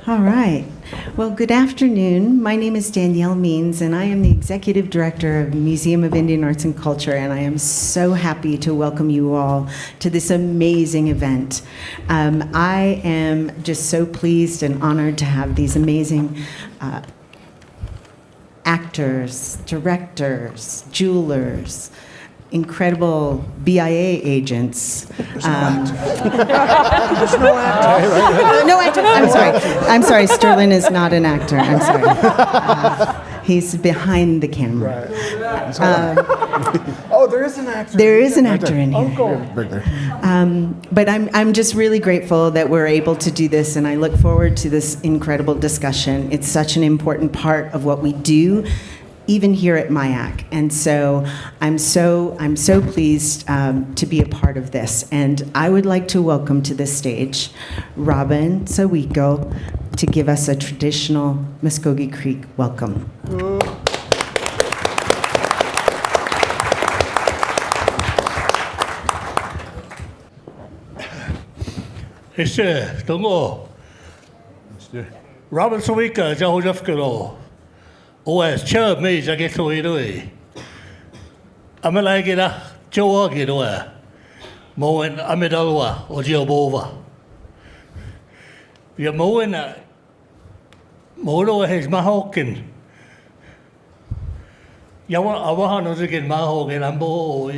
All right. Well, good afternoon. My name is Danielle Means, and I am the Executive Director of Museum of Indian Arts and Culture, and I am so happy to welcome you all to this amazing event. I am just so pleased and honored to have these amazing actors, directors, jewelers, incredible BIA agents. There's no actor. No actor. I'm sorry. Sterlin is not an actor. I'm sorry. He's behind the camera. Oh, there is an actor. There is an actor in here. Cool. But I'm just really grateful that we're able to do this, and I look forward to this incredible discussion. It's such an important part of what we do, even here at MIAC. And so I'm so pleased to be a part of this. And I would like to welcome to the stage Robin Sawiko to give us a traditional Mvskoke Creek welcome. Tongo. Robin Sawiko, Jahojafkaro. Oce chub me jacket to it. I'm a like it a Joe get away. Moen Amidalwa or Giobova. You're mowing a Modo has Mahokin. Yawahanos again Mahog and Ambo.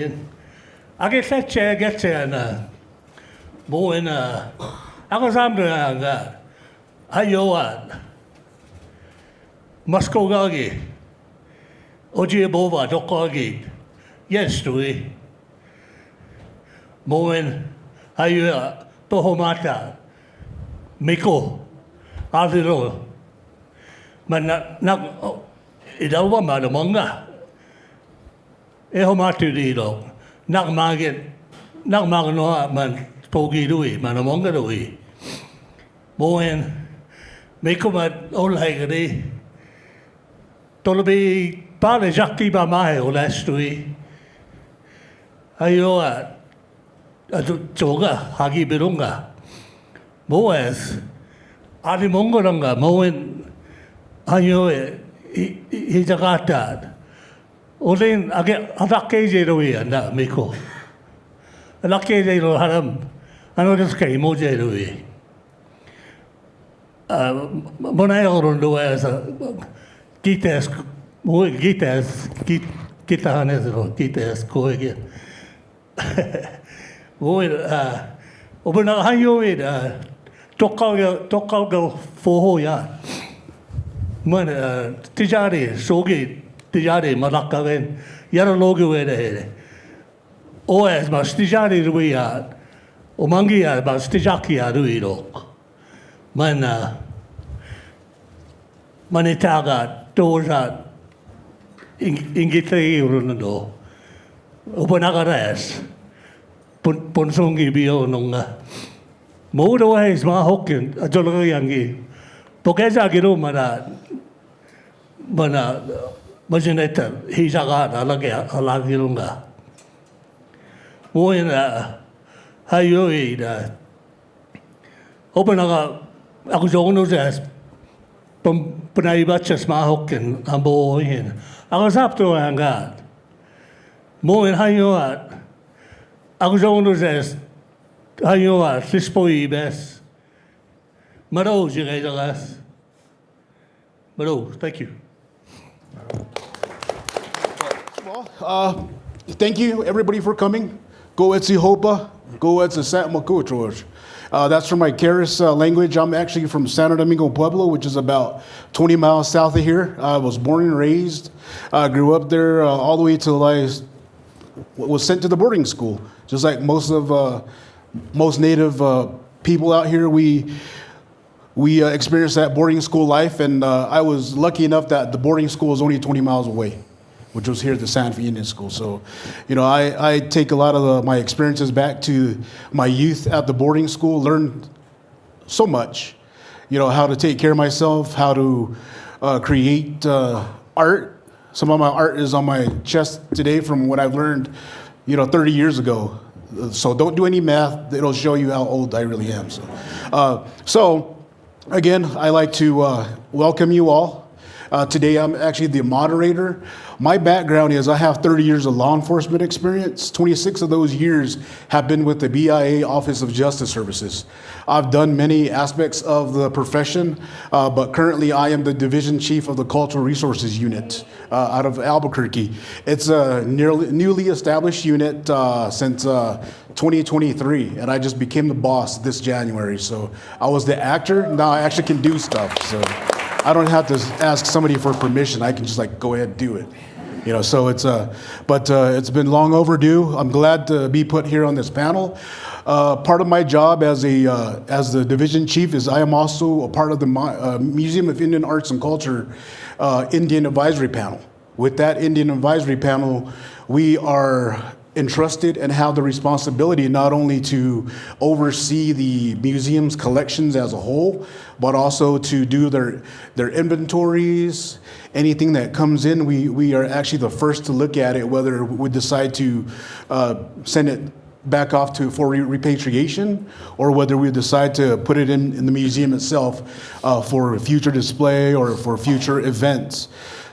I guess that chair gets in mowing I was under that. Hayoan. Mvskoke, Oce Vpofv, Dokagi, yes, to we. Moen, Hayu, Tohomata, Miko, Adiro, Man, Idalwa Madamonga, Ehomatu Dido, Nagmaget, Nagmaganoa, Man, Togi Dui, Manamonga Dui. Moen, Miko Mat, Old Haggerty. Tolby Bale Jackie Bamae or last week. Ayo a Joga, Hagi Birunga. Moes Adimongoranga, Moen Ayo Hijagata. Olin, I get a Lake away and that Miko. A Lake Haram. I know this came Moje away. Monail do as a Gitas, Gitas, Koig. Open a highway, Tokago for Hoya. Man, Tijari, Sogi, Tijari, Malakaven, Yaralogu, O as much Tijari we are, Omangia, but Stijakia do it all. Man, Manitaga. Dosa ingitay urundo. Upanagares. Ponsongi bio nunga. Modo is Mahokin, a Joloyangi. Pokeza Giro Mana Magineta, Hijagat, Alagirunga. Moina Hayoid. Opanaga Akujonos as Panayibachas Mahokin, Ambo in. I was up to Angad. Mo in Hayoat. I was only as Hayoat, Lispoi best. Maro, you guys are last. Maro, thank you. Well, thank you everybody for coming. Go Oce Hopa, go Oce Satmakutrosh. That's from my Keres language. I'm actually from Santo Domingo Pueblo, which is about 20 miles south of here. I was born and raised. Grew up there all the way till I was sent to the boarding school. Just like most native people out here, we experienced that boarding school life, and I was lucky enough that the boarding school was only 20 miles away, which was here at the Santa Fe Indian School. So, I take a lot of my experiences back to my youth at the boarding school, learned so much, how to take care of myself, how to create art. Some of my art is on my chest today from what I've learned, 30 years ago. So don't do any math. It'll show you how old I really am. So Again, I'd like to welcome you all. Today, I'm actually the moderator. My background is I have 30 years of law enforcement experience. 26 of those years have been with the BIA Office of Justice Services. I've done many aspects of the profession, but currently I am the Division Chief of the Cultural Resources Unit out of Albuquerque. It's a newly established unit since 2023, and I just became the boss this January. So I was the actor, now I actually can do stuff. So I don't have to ask somebody for permission. I can just like go ahead and do it. So it's been long overdue. I'm glad to be put here on this panel. Part of my job as the division chief is I am also a part of the Museum of Indian Arts and Culture Indian Advisory Panel. With that Indian Advisory Panel, we are entrusted and have the responsibility not only to oversee the museum's collections as a whole, but also to do their inventories. Anything that comes in, we are actually the first to look at it, whether we decide to send it back off for repatriation, or whether we decide to put it in the museum itself for future display or for future events.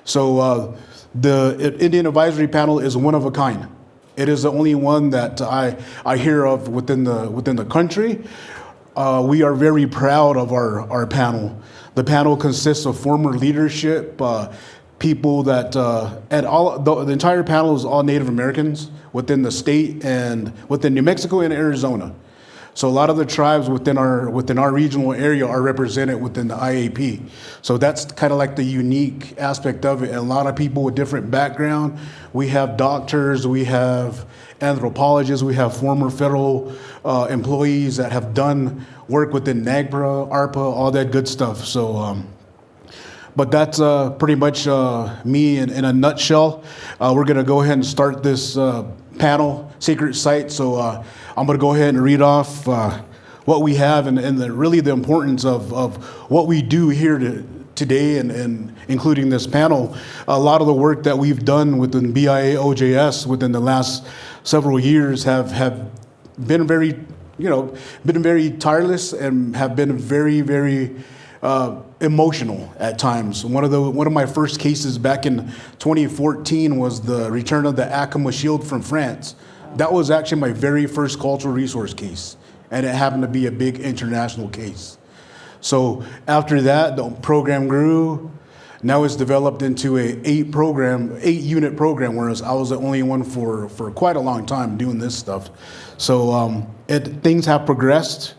So the Indian Advisory Panel is one of a kind. It is the only one that I hear of within the country. We are very proud of our panel. The panel consists of former leadership, people that, and the entire panel is all Native Americans within the state and within New Mexico and Arizona. So a lot of the tribes within our regional area are represented within the IAP. So that's kind of like the unique aspect of it. And a lot of people with different background. We have doctors, we have anthropologists, we have former federal employees that have done work within NAGPRA, ARPA, all that good stuff. So, but that's pretty much me in a nutshell. We're going to go ahead and start this panel, Sacred Site. So I'm going to go ahead and read off what we have and really the importance of what we do here today and including this panel. A lot of the work that we've done within BIA OJS within the last several years have been very, been very tireless and have been very, very emotional at times. One of my first cases back in 2014 was the return of the Acoma Shield from France. That was actually my very first cultural resource case, and it happened to be a big international case. So after that, the program grew. Now it's developed into an 8-unit program, whereas I was the only one for quite a long time doing this stuff. So things have progressed.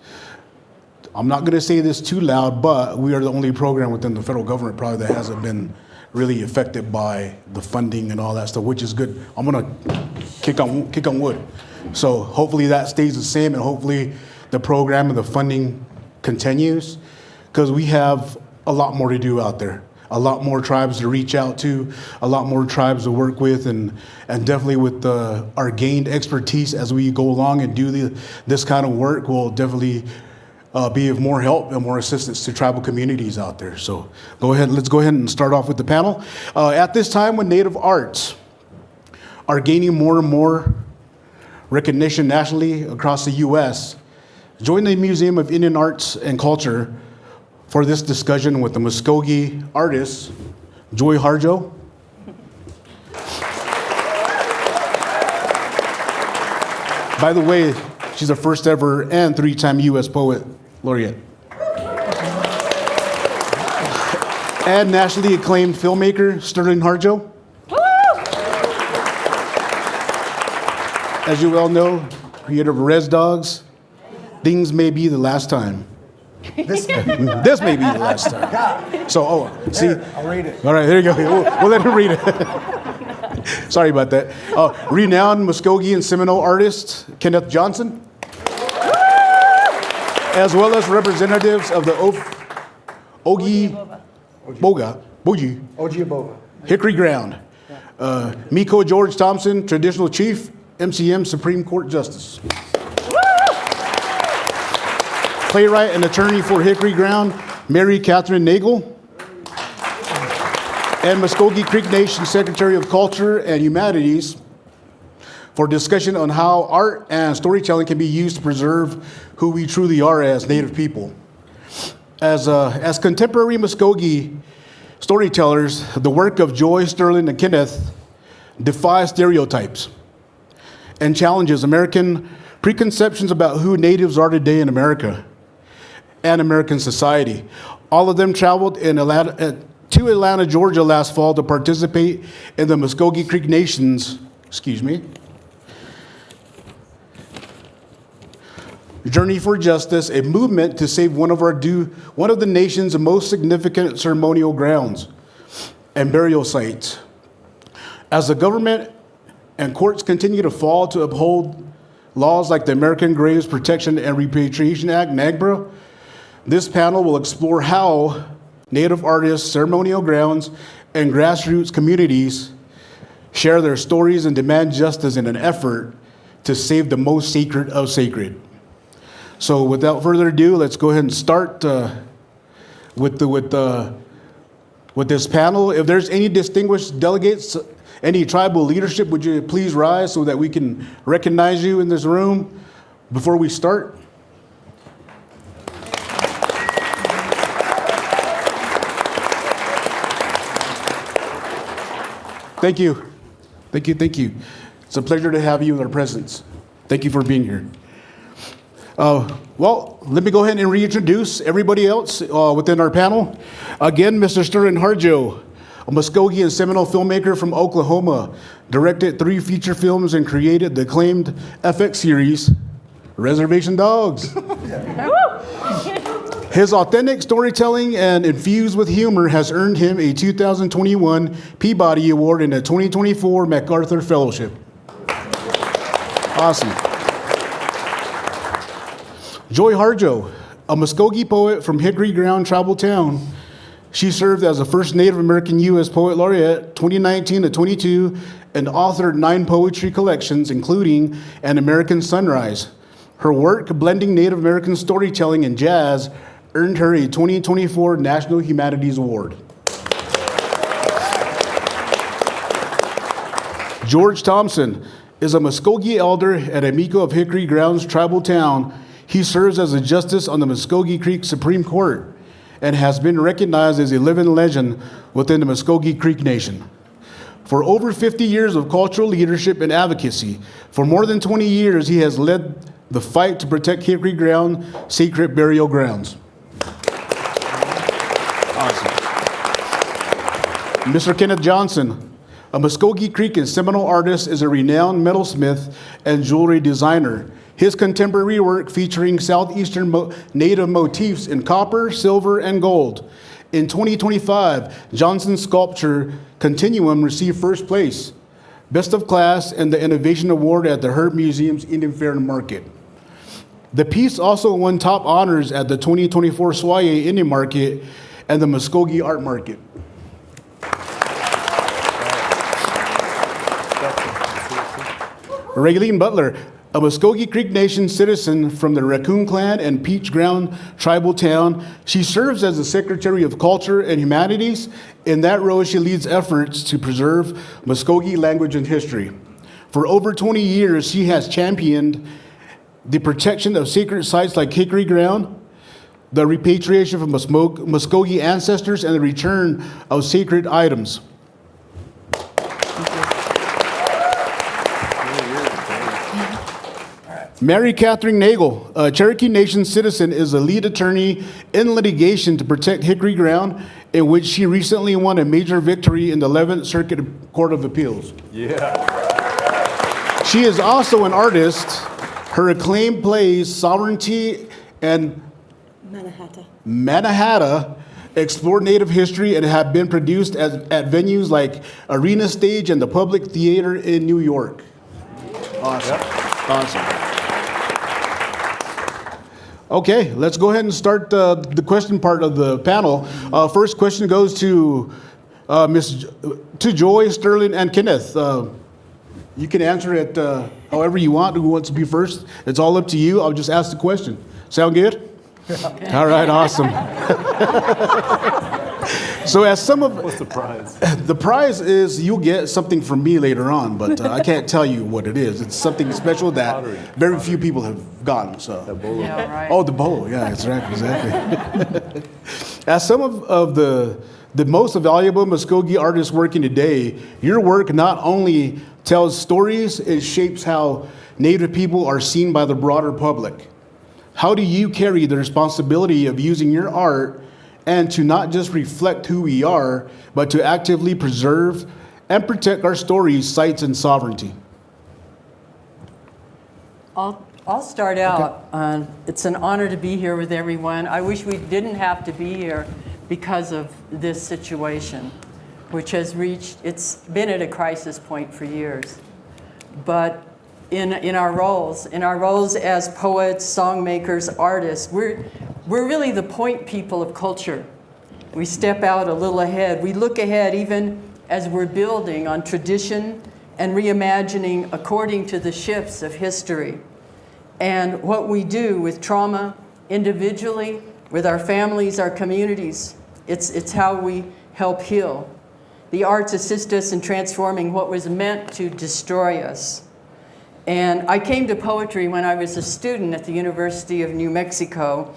I'm not going to say this too loud, but we are the only program within the federal government probably that hasn't been really affected by the funding and all that stuff, which is good. I'm going to kick on wood. So hopefully that stays the same, and hopefully the program and the funding continues, because we have a lot more to do out there, a lot more tribes to reach out to, a lot more tribes to work with, and definitely with our gained expertise as we go along and do this kind of work will definitely be of more help and more assistance to tribal communities out there. So let's go ahead and start off with the panel. At this time when Native arts are gaining more and more recognition nationally across the U.S., join the Museum of Indian Arts and Culture for this discussion with the Mvskoke artist, Joy Harjo. By the way, she's the first ever and 3-time U.S. Poet Laureate. And nationally acclaimed filmmaker, Sterlin Harjo. As you well know, creator of Rez Dogs, things may be the last time. This may be the last time. So, see? I'll read it. All right, there you go. We'll let him read it. Sorry about that. Renowned Mvskoke and Seminole artist, Kenneth Johnson, as well as representatives of the Oce Vpofv, Hickory Ground, Miko George Thompson, Traditional Chief, MCM Supreme Court Justice. Playwright and attorney for Hickory Ground, Mary Catherine Nagel, and Mvskoke Creek Nation Secretary of Culture and Humanities for discussion on how art and storytelling can be used to preserve who we truly are as Native people. As contemporary Mvskoke storytellers, the work of Joy, Sterlin, and Kenneth defies stereotypes and challenges American preconceptions about who natives are today in America and American society. All of them traveled to Atlanta, Georgia last fall to participate in the Mvskoke Creek Nation's, Journey for Justice, a movement to save one of the nation's most significant ceremonial grounds and burial sites. As the government and courts continue to fall to uphold laws like the American Graves Protection and Repatriation Act, NAGPRA, this panel will explore how Native artists, ceremonial grounds, and grassroots communities share their stories and demand justice in an effort to save the most sacred of sacred. So without further ado, let's go ahead and start with this panel. If there's any distinguished delegates, any tribal leadership, would you please rise so that we can recognize you in this room before we start? Thank you. Thank you, thank you. It's a pleasure to have you in our presence. Thank you for being here. Well, let me go ahead and reintroduce everybody else within our panel. Again, Mr. Sterlin Harjo, a Mvskoke and Seminole filmmaker from Oklahoma, directed 3 feature films and created the acclaimed FX series, Rez Dogs. His authentic storytelling and infused with humor has earned him a 2021 Peabody Award and a 2024 MacArthur Fellowship. Awesome. Joy Harjo, a Mvskoke poet from Hickory Ground, tribal town. She served as the first Native American U.S. Poet Laureate 2019 to 22 and authored 9 poetry collections, including An American Sunrise. Her work, blending Native American storytelling and jazz, earned her a 2024 National Humanities Award. George Thompson is a Mvskoke elder at Amico of Hickory Ground's tribal town. He serves as a justice on the Mvskoke Creek Supreme Court and has been recognized as a living legend within the Mvskoke Creek Nation. For over 50 years of cultural leadership and advocacy, for more than 20 years, he has led the fight to protect Hickory Ground sacred burial grounds. Awesome. Mr. Kenneth Johnson, a Mvskoke Creek and Seminole artist, is a renowned metalsmith and jewelry designer. His contemporary work featuring Southeastern native motifs in copper, silver, and gold. In 2025, Johnson's sculpture Continuum received first place, Best of Class, and the Innovation Award at the Herb Museum's Indian Fair and Market. The piece also won top honors at the 2024 Soye Indian Market and the Mvskoke Art Market. Raylene Butler, a Mvskoke Creek Nation citizen from the Raccoon Clan and Peach Ground tribal town. She serves as the Secretary of Culture and Humanities. In that role, she leads efforts to preserve Mvskoke language and history. For over 20 years, she has championed the protection of sacred sites like Hickory Ground, the repatriation of Mvskoke ancestors, and the return of sacred items. Mary Catherine Nagel, a Cherokee Nation citizen, is a lead attorney in litigation to protect Hickory Ground, in which she recently won a major victory in the 11th Circuit Court of Appeals. Yeah. She is also an artist. Her acclaimed plays Sovereignty and Mannahatta explore Native history and have been produced at venues like Arena Stage and the Public Theater in New York. Awesome. Yep. Awesome. Okay, let's go ahead and start the question part of the panel. First question goes to Joy, Sterlin, and Kenneth. You can answer it however you want. Who wants to be first? It's all up to you. I'll just ask the question. Sound good? All right, awesome. So as some of What's the prize? the prize is you'll get something from me later on, but I can't tell you what it is. It's something special that Pottery. very few people have gotten. So. Yeah, right. Oh, the bowl. Yeah, exactly. As some of the most valuable Mvskoke artists working today, your work not only tells stories, it shapes how Native people are seen by the broader public. How do you carry the responsibility of using your art and to not just reflect who we are, but to actively preserve and protect our stories, sites, and sovereignty? I'll start out. It's an honor to be here with everyone. I wish we didn't have to be here because of this situation, which has it's been at a crisis point for years. But in our roles as poets, songmakers, artists, we're really the point people of culture. We step out a little ahead. We look ahead even as we're building on tradition and reimagining according to the shifts of history. And what we do with trauma individually, with our families, our communities, it's how we help heal. The arts assist us in transforming what was meant to destroy us. And I came to poetry when I was a student at the University of New Mexico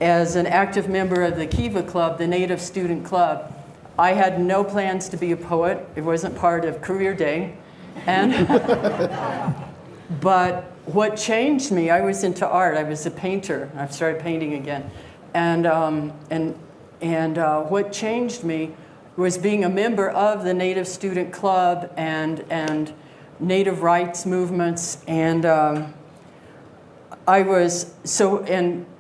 as an active member of the Kiva Club, the Native Student Club. I had no plans to be a poet. It wasn't part of career day. And but what changed me, I was into art. I was a painter. I've started painting again. And what changed me was being a member of the Native Student Club and Native rights movements. And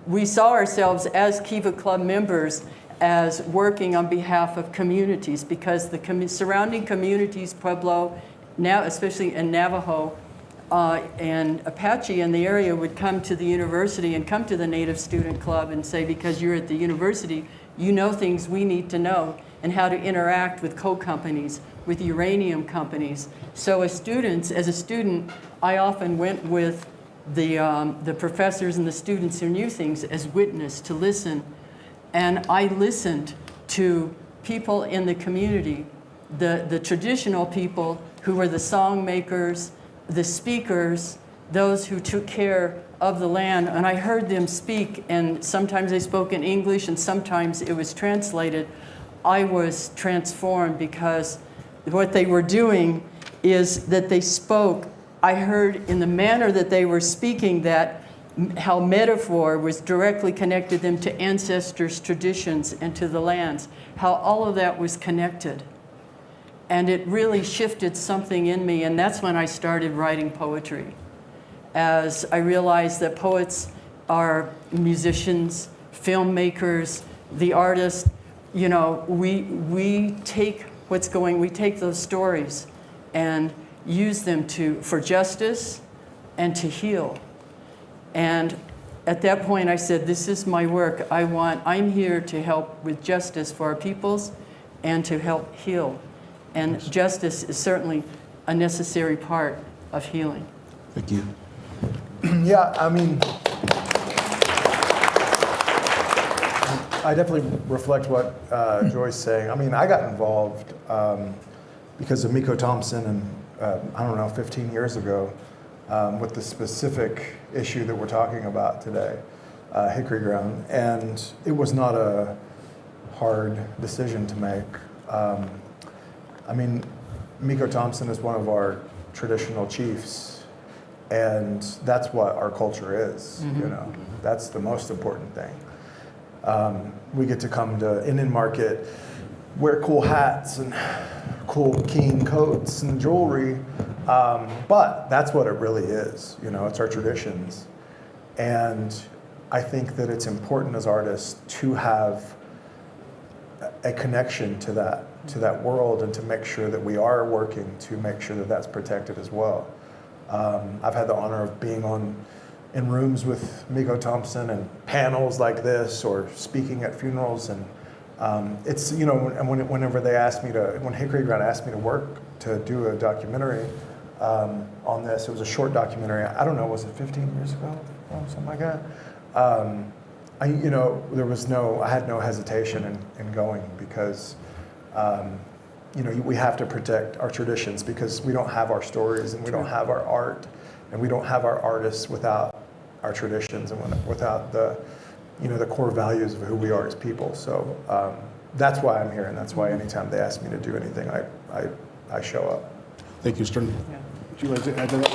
we saw ourselves as Kiva Club members as working on behalf of communities, because the surrounding communities, Pueblo, now especially in Navajo, and Apache in the area would come to the university and come to the Native Student Club and say, because you're at the university, you know things we need to know and how to interact with coal companies, with uranium companies. So as a student, I often went with the professors and the students who knew things as witness to listen. And I listened to people in the community, the traditional people who were the song makers, the speakers, those who took care of the land. And I heard them speak, and sometimes they spoke in English and sometimes it was translated. I was transformed because what they were doing is that they spoke. I heard in the manner that they were speaking that how metaphor was directly connected them to ancestors' traditions and to the lands, how all of that was connected. And it really shifted something in me, and that's when I started writing poetry. As I realized that poets are musicians, filmmakers, the artists, you know, we take we take those stories and use them for justice and to heal. And at that point I said, this is my work. I'm here to help with justice for our peoples and to help heal. And justice is certainly a necessary part of healing. Thank you. Yeah, I mean, I definitely reflect what Joy's saying. I mean, I got involved because of Miko Thompson and, I don't know, 15 years ago with the specific issue that we're talking about today, Hickory Ground. And it was not a hard decision to make. I mean, Miko Thompson is one of our traditional chiefs, and that's what our culture is, you know. That's the most important thing. We get to come to Indian Market, wear cool hats and cool keen coats and jewelry, but that's what it really is, you know, it's our traditions. And I think that it's important as artists to have a connection to that world and to make sure that we are working to make sure that that's protected as well. I've had the honor of being in rooms with Miko Thompson and panels like this, or speaking at funerals, and it's, you know, whenever they asked me when Hickory Ground asked me to work to do a documentary on this, it was a short documentary. I don't know, was it 15 years ago, something like that? I had no hesitation in going because, we have to protect our traditions because we don't have our stories and we don't have our art and we don't have our artists without our traditions and without the core values of who we are as people. So that's why I'm here, and that's why anytime they ask me to do anything, I show up. Thank you, Sterlin. Yeah. Would you like to add to that?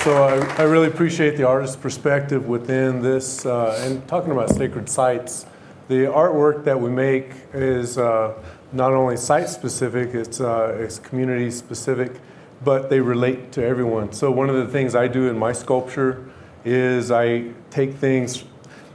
So I really appreciate the artist's perspective within this, and talking about sacred sites. The artwork that we make is not only site-specific, it's community-specific, but they relate to everyone. So one of the things I do in my sculpture is I take things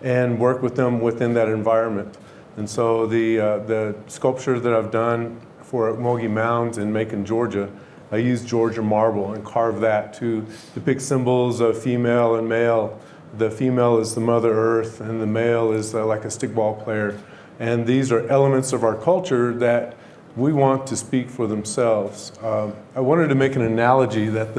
and work with them within that environment. And so the sculpture that I've done for Mogi Mounds in Macon, Georgia, I use Georgia marble and carve that to depict symbols of female and male. The female is the Mother Earth, and the male is like a stickball player. And these are elements of our culture that we want to speak for themselves. I wanted to make an analogy that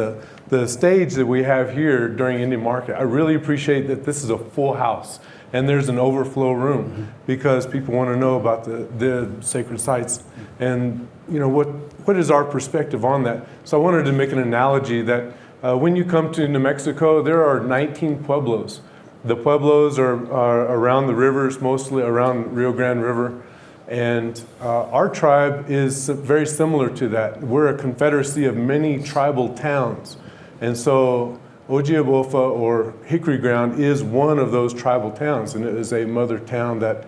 the stage that we have here during Indian Market, I really appreciate that this is a full house and there's an overflow room because people want to know about the sacred sites and what is our perspective on that. So I wanted to make an analogy that when you come to New Mexico, there are 19 pueblos. The pueblos are around the rivers, mostly around Rio Grande River. And our tribe is very similar to that. We're a confederacy of many tribal towns. And so Oce Vpofv, or Hickory Ground, is one of those tribal towns. And it is a mother town that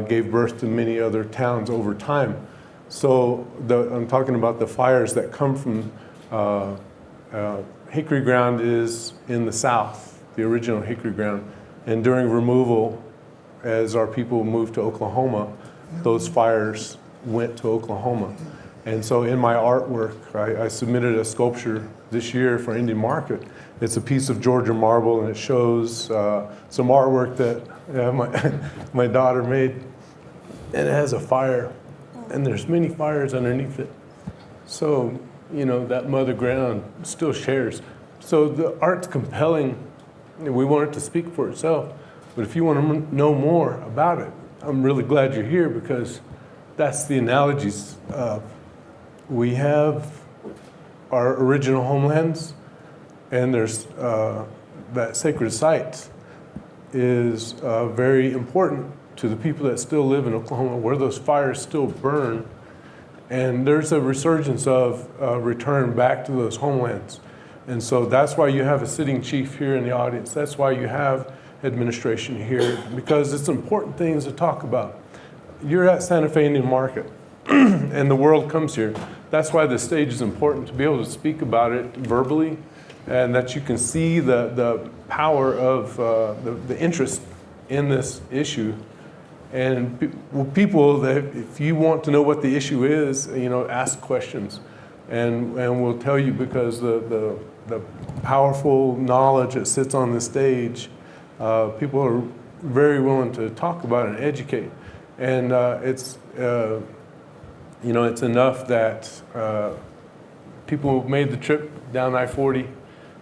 gave birth to many other towns over time. So I'm talking about the fires that come from Hickory Ground is in the south, the original Hickory Ground. And during removal, as our people moved to Oklahoma, those fires went to Oklahoma. And so in my artwork, I submitted a sculpture this year for Indian Market. It's a piece of Georgia marble, and it shows some artwork that my daughter made. And it has a fire, and there's many fires underneath it. So, that mother ground still shares. So the art's compelling. We want it to speak for itself. But if you want to know more about it, I'm really glad you're here because that's the analogies. We have our original homelands, and there's that sacred site is very important to the people that still live in Oklahoma, where those fires still burn. And there's a resurgence of return back to those homelands. And so that's why you have a sitting chief here in the audience. That's why you have administration here, because it's important things to talk about. You're at Santa Fe Indian Market, and the world comes here. That's why the stage is important, to be able to speak about it verbally, and that you can see the power of the interest in this issue. And people, that if you want to know what the issue is, ask questions, and we'll tell you, because the powerful knowledge that sits on the stage, people are very willing to talk about it and educate. And it's enough that people made the trip down I-40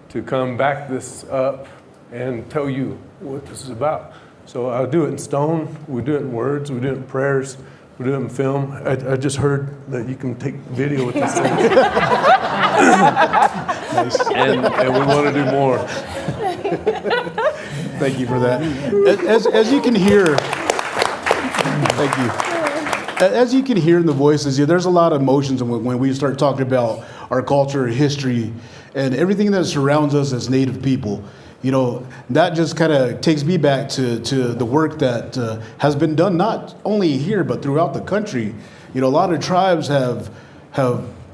to come back this up and tell you what this is about. So I'll do it in stone, we do it in words, we do it in prayers, we do it in film. I just heard that you can take video with this thing. Nice. And we want to do more. Thank you for that. As you can hear, thank you. As you can hear in the voices, there's a lot of emotions when we start talking about our culture, history, and everything that surrounds us as Native people. That just kind of takes me back to the work that has been done not only here but throughout the country. A lot of tribes have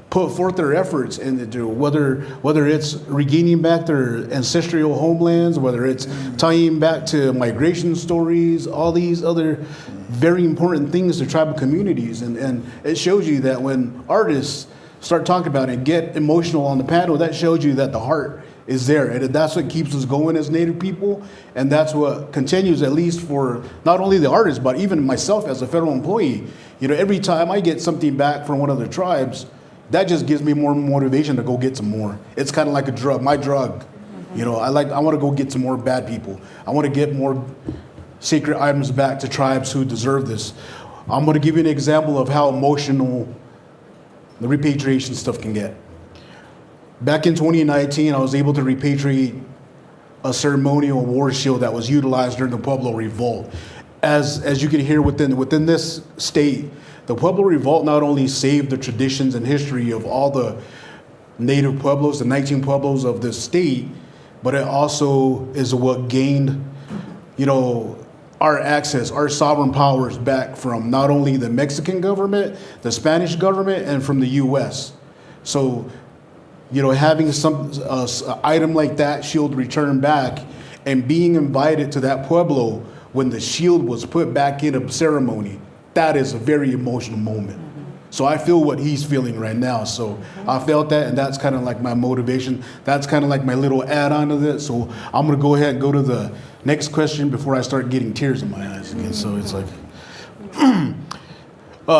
put forth their efforts into whether it's regaining back their ancestral homelands, whether it's tying back to migration stories, all these other very important things to tribal communities. And it shows you that when artists start talking about it and get emotional on the panel, that shows you that the heart is there. And that's what keeps us going as Native people. And that's what continues, at least for not only the artists, but even myself as a federal employee. Every time I get something back from one of the tribes, that just gives me more motivation to go get some more. It's kind of like a drug, my drug. You know, I want to go get some more bad people. I want to get more sacred items back to tribes who deserve this. I'm going to give you an example of how emotional the repatriation stuff can get. Back in 2019, I was able to repatriate a ceremonial war shield that was utilized during the Pueblo Revolt. As you can hear within this state, the Pueblo Revolt not only saved the traditions and history of all the native pueblos, the 19 pueblos of the state, but it also is what gained, you know, our access, our sovereign powers back from not only the Mexican government, the Spanish government, and from the U.S. So, you know, having some item like that shield returned back and being invited to that pueblo when the shield was put back in a ceremony, that is a very emotional moment. So I feel what he's feeling right now. So I felt that, and that's kind of like my motivation. That's kind of like my little add-on to this. So I'm going to go ahead and go to the next question before I start getting tears in my eyes again. So it's like,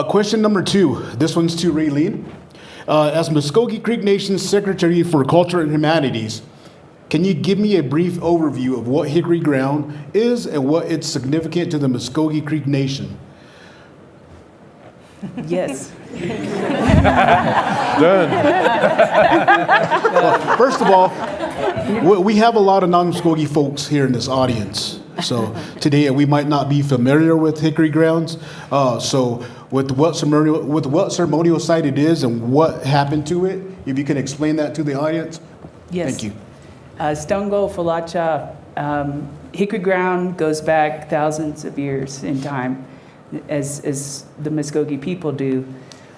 question number 2. This one's to Raylene. As Mvskoke Creek Nation's Secretary for Culture and Humanities, can you give me a brief overview of what Hickory Ground is and what it's significant to the Mvskoke Creek Nation? Yes. Done. First of all, we have a lot of non-Mvskoke folks here in this audience. So today we might not be familiar with Hickory Grounds. So with what ceremonial site it is and what happened to it, if you can explain that to the audience. Yes. Thank you. Stongo, Falacha, Hickory Ground goes back thousands of years in time, as the Mvskoke people do.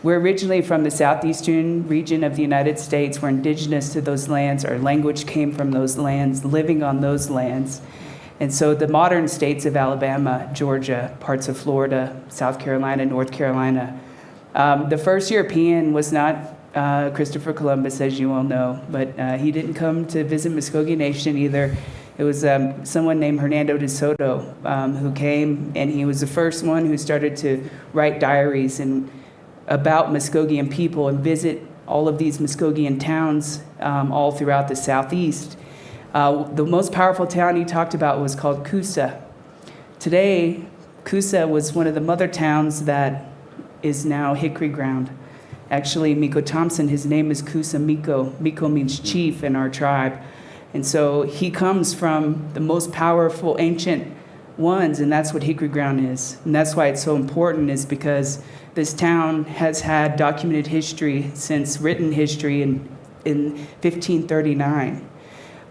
We're originally from the southeastern region of the United States. We're indigenous to those lands. Our language came from those lands, living on those lands. And so the modern states of Alabama, Georgia, parts of Florida, South Carolina, North Carolina. The first European was not Christopher Columbus, as you all know, but he didn't come to visit Mvskoke Nation either. It was someone named Hernando de Soto who came, and he was the first one who started to write diaries about Muskogean people and visit all of these Muskogean towns all throughout the southeast. The most powerful town he talked about was called Coosa. Today, Coosa was one of the mother towns that is now Hickory Ground. Actually, Miko Thompson, his name is Coosa Miko. Miko means chief in our tribe. And so he comes from the most powerful ancient ones, and that's what Hickory Ground is. And that's why it's so important, is because this town has had documented history since written history in 1539.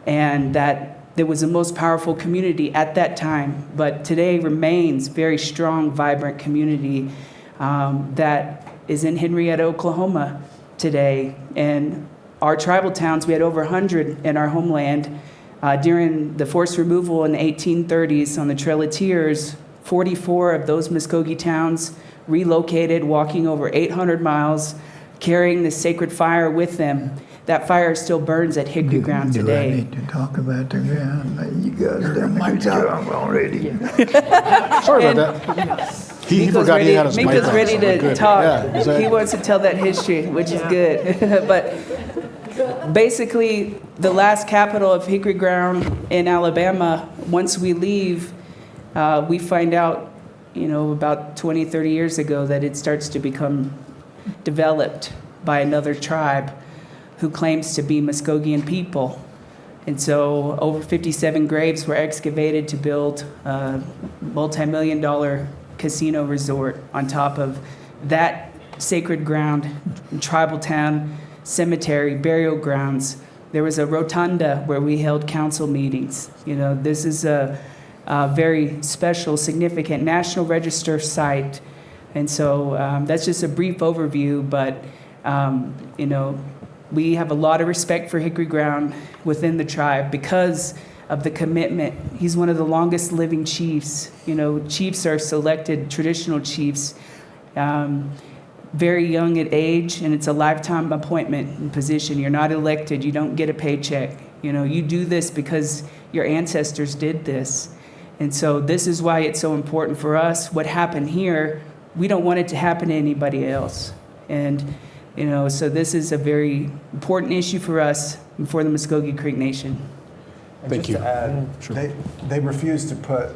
And that there was the most powerful community at that time, but today remains very strong, vibrant community that is in Henrietta, Oklahoma today. And our tribal towns, we had over 100 in our homeland. During the forced removal in the 1830s on the Trail of Tears, 44 of those Mvskoke towns relocated, walking over 800 miles, carrying the sacred fire with them. That fire still burns at Hickory Ground today. Do I need to talk about the ground? You guys done a good job already. Sorry about that. He forgot he had his mic Miko's on, ready so we're to good. talk. Yeah, exactly. He wants to tell that history, which is good. But basically, the last capital of Hickory Ground in Alabama, once we leave, we find out, about 20, 30 years ago that it starts to become developed by another tribe who claims to be Muskogean people. And so over 57 graves were excavated to build a multi-million-dollar casino resort on top of that sacred ground, tribal town, cemetery, burial grounds. There was a rotunda where we held council meetings. This is a very special, significant National Register site. And so that's just a brief overview, but we have a lot of respect for Hickory Ground within the tribe because of the commitment. He's one of the longest living chiefs. Chiefs are selected, traditional chiefs, very young at age, and it's a lifetime appointment and position. You're not elected. You don't get a paycheck. You do this because your ancestors did this. And so this is why it's so important for us. What happened here, we don't want it to happen to anybody else. And so this is a very important issue for us and for the Mvskoke Creek Nation. And Thank just you. to add, Sure. they refuse to put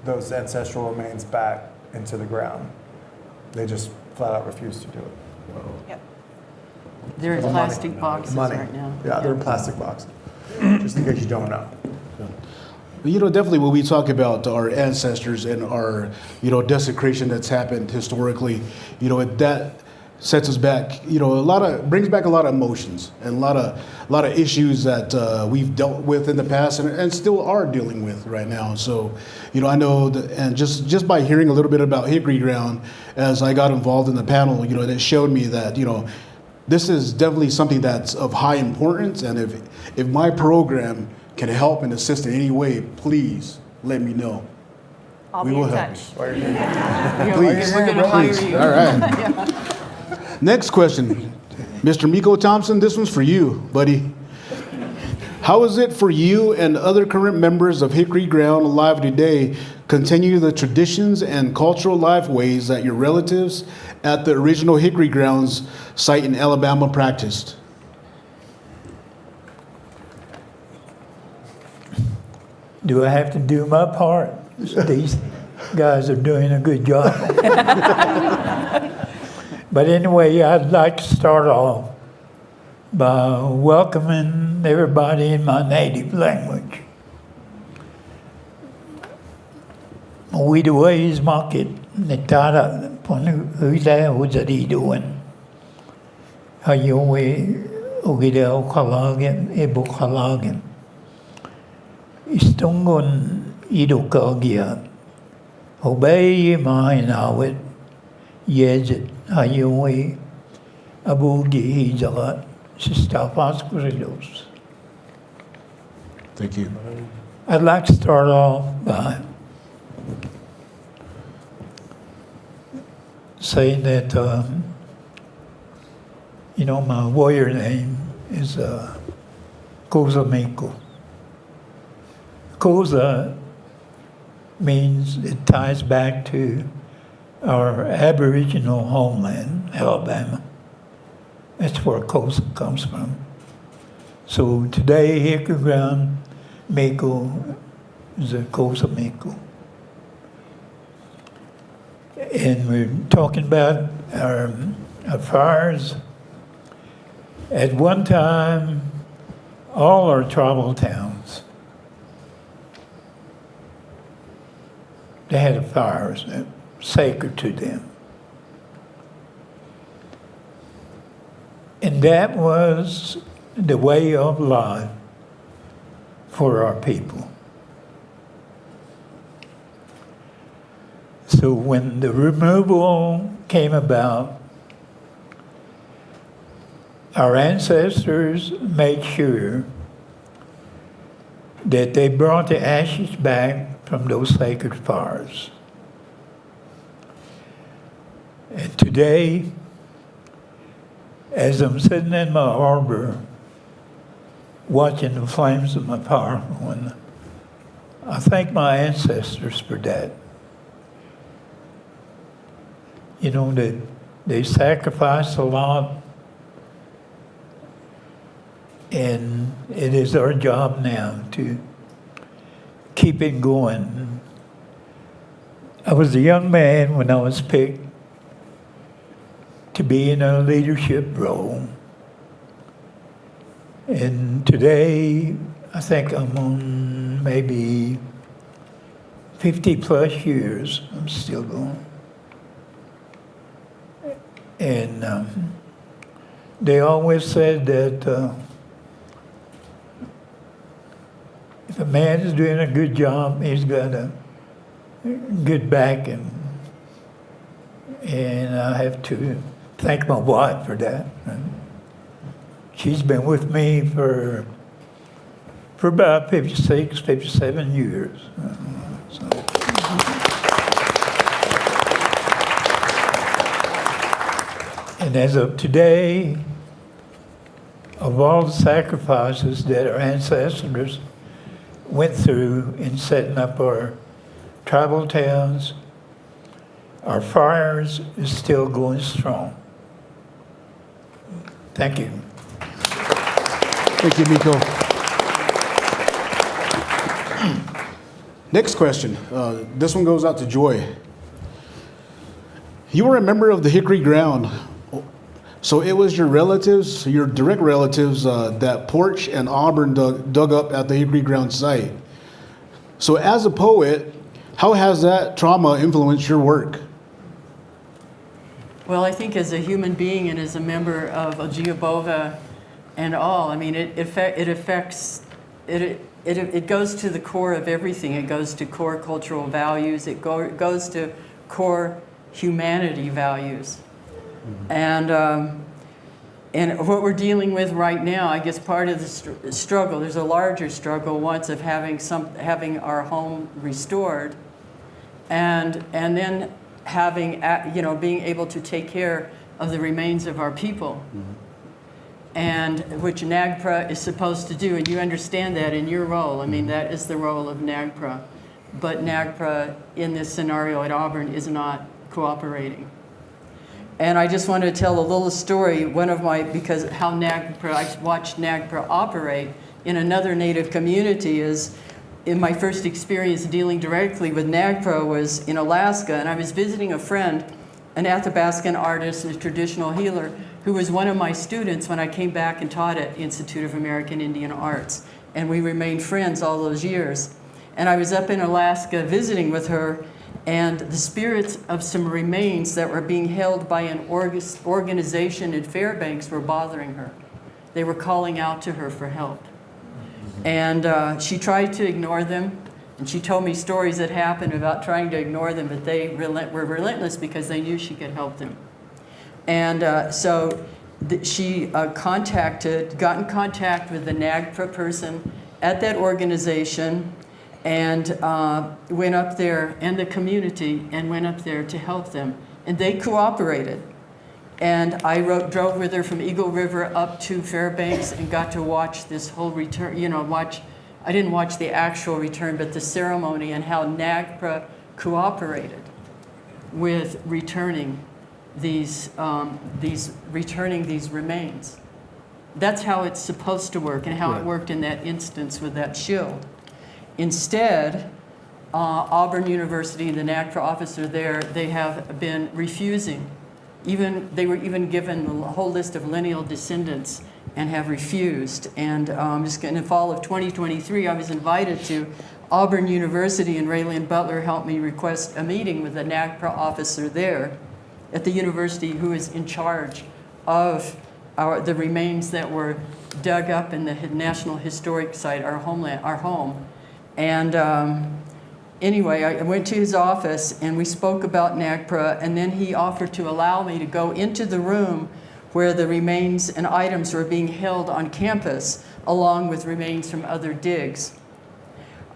those ancestral remains back into the ground. They just flat out refuse to do it. They're in For plastic boxes Money. right now. Yeah, they're in plastic boxes. Just in case you don't know. You know, definitely when we talk about our ancestors and our, you know, desecration that's happened historically, you know, that sets us back, you know, brings back a lot of emotions and a lot of issues that we've dealt with in the past and still are dealing with right now. So, you know, I know that, and just by hearing a little bit about Hickory Ground as I got involved in the panel, you know, that showed me that, you know, this is definitely something that's of high importance. And if my program can help and assist in any way, please let me know. I'll We be will in help touch. Yeah, Please. we're going to hire Please. you. All right. Next question. Mr. Miko Thompson, this one's for you, buddy. How is it for you and other current members of Hickory Ground alive today continue the traditions and cultural lifeways that your relatives at the original Hickory Grounds site in Alabama practiced? Do I have to do my part? These guys are doing a good job. But anyway, I'd like to start off by welcoming everybody in my native language. Mawidawais market, netara ponu huida huzariduan. Hayowe ugida okalagen, ebukalagen. Istungon idukagia. Obey my nawit. Yezit hayowe abugi hijagat. Sistafas kurilos. Thank you. I'd like to start off by saying that, you know, my warrior name is Koza Miko. Koza means it ties back to our Aboriginal homeland, Alabama. That's where Koza comes from. So today, Hickory Ground Miko is a Koza Miko. And we're talking about our fires. At one time, all our tribal towns, they had fires that were sacred to them. And that was the way of life for our people. So when the removal came about, our ancestors made sure that they brought the ashes back from those sacred fires. And today, as I'm sitting in my arbor watching the flames of my fire one, I thank my ancestors for that. You know, that they sacrificed a lot, and it is our job now to keep it going. I was a young man when I was picked to be in a leadership role. And today, I think I'm on maybe 50 plus years. I'm still going. And they always said that if a man is doing a good job, he's got a good backing. And I have to thank my wife for that. She's been with me for about 56, 57 years. So. And as of today, of all the sacrifices that our ancestors went through in setting up our tribal towns, our fires is still going strong. Thank you. Thank you, Miko. Next question. This one goes out to Joy. You were a member of the Hickory Ground. So it was your relatives, your direct relatives, that Porch and Auburn dug up at the Hickory Ground site. So as a poet, how has that trauma influenced your work? Well, I think as a human being and as a member of Oce Vpofv and all, I mean, it goes to the core of everything. It goes to core cultural values. It goes to core humanity values. And what we're dealing with right now, I guess part of the struggle, there's a larger struggle once of having our home restored, and then having, being able to take care of the remains of our people, and which NAGPRA is supposed to do, and you understand that in your role. I mean, that is the role of NAGPRA, but NAGPRA in this scenario at Auburn is not cooperating. And I just wanted to tell a little story, because how NAGPRA, I watched NAGPRA operate in another Native community is, in my first experience dealing directly with NAGPRA was in Alaska, and I was visiting a friend, an Athabascan artist and a traditional healer, who was one of my students when I came back and taught at Institute of American Indian Arts. And we remained friends all those years. And I was up in Alaska visiting with her, and the spirits of some remains that were being held by an organization in Fairbanks were bothering her. They were calling out to her for help. And she tried to ignore them, and she told me stories that happened about trying to ignore them, but they were relentless because they knew she could help them. And so she got in contact with the NAGPRA person at that organization, and went up there, and the community, and went up there to help them. And they cooperated. And I drove with her from Eagle River up to Fairbanks and got to watch this whole return, I didn't watch the actual return, but the ceremony and how NAGPRA cooperated with returning these remains. That's how it's supposed to work, and how it worked in that instance with that shield. Instead, Auburn University, the NAGPRA officer there, they have been refusing. They were even given a whole list of lineal descendants and have refused. And in the fall of 2023, I was invited to Auburn University, and Raylene Butler helped me request a meeting with the NAGPRA officer there at the university who is in charge of the remains that were dug up in the National Historic Site, our home. And anyway, I went to his office and we spoke about NAGPRA, and then he offered to allow me to go into the room where the remains and items were being held on campus, along with remains from other digs.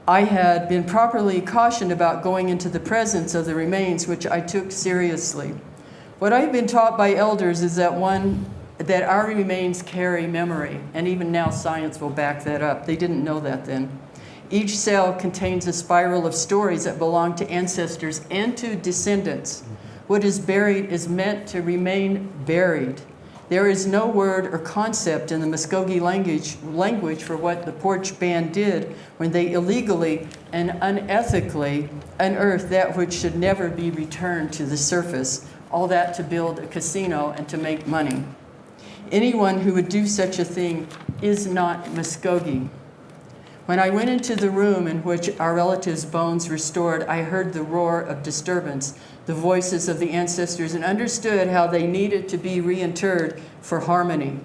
I had been properly cautioned about going into the presence of the remains, which I took seriously. What I've been taught by elders is that our remains carry memory, and even now science will back that up. They didn't know that then. Each cell contains a spiral of stories that belong to ancestors and to descendants. What is buried is meant to remain buried. There is no word or concept in the Mvskoke language for what the Porch Band did when they illegally and unethically unearthed that which should never be returned to the surface, all that to build a casino and to make money. Anyone who would do such a thing is not Mvskoke. When I went into the room in which our relatives' bones were stored, I heard the roar of disturbance, the voices of the ancestors, and understood how they needed to be reinterred for harmony.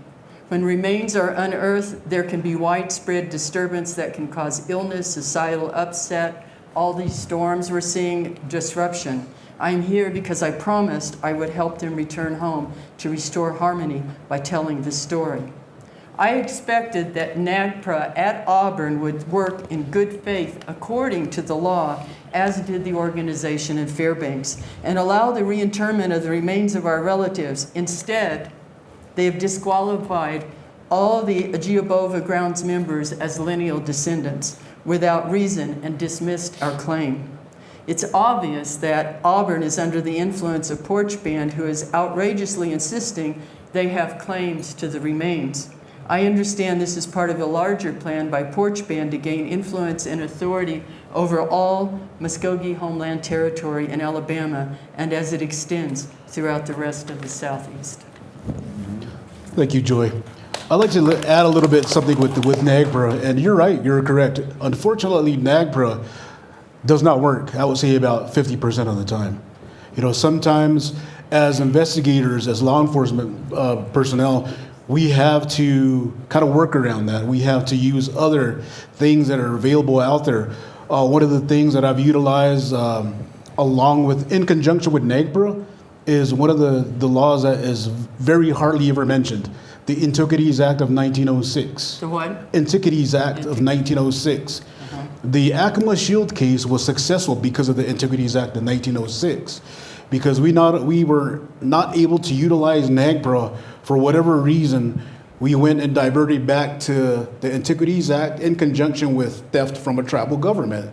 When remains are unearthed, there can be widespread disturbance that can cause illness, societal upset, all these storms we're seeing, disruption. I'm here because I promised I would help them return home to restore harmony by telling the story. I expected that NAGPRA at Auburn would work in good faith according to the law, as did the organization in Fairbanks, and allow the reinterment of the remains of our relatives. Instead, they have disqualified all the Oce Vpofv grounds members as lineal descendants without reason and dismissed our claim. It's obvious that Auburn is under the influence of Porch Band, who is outrageously insisting they have claims to the remains. I understand this is part of a larger plan by Porch Band to gain influence and authority over all Muskogee homeland territory in Alabama and as it extends throughout the rest of the Southeast. Thank you, Joy. I'd like to add a little bit something with NAGPRA, and you're right, you're correct. Unfortunately, NAGPRA does not work, I would say about 50% of the time. You know, sometimes as investigators, as law enforcement personnel, we have to kind of work around that. We have to use other things that are available out there. One of the things that I've utilized in conjunction with NAGPRA is one of the laws that is very hardly ever mentioned, the Antiquities Act of 1906. The what? Antiquities Act of 1906. The Acoma Shield case was successful because of the Antiquities Act of 1906, because we were not able to utilize NAGPRA for whatever reason. We went and diverted back to the Antiquities Act in conjunction with theft from a tribal government.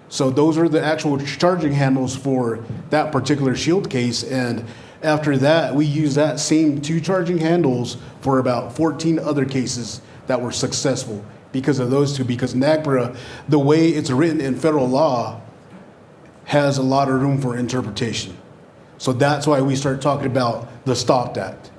So those are the actual charging handles for that particular Shield case. And after that, we used that same 2 charging handles for about 14 other cases that were successful because of those 2, because NAGPRA, the way it's written in federal law, has a lot of room for interpretation. So that's why we start talking about the STOPPED Act.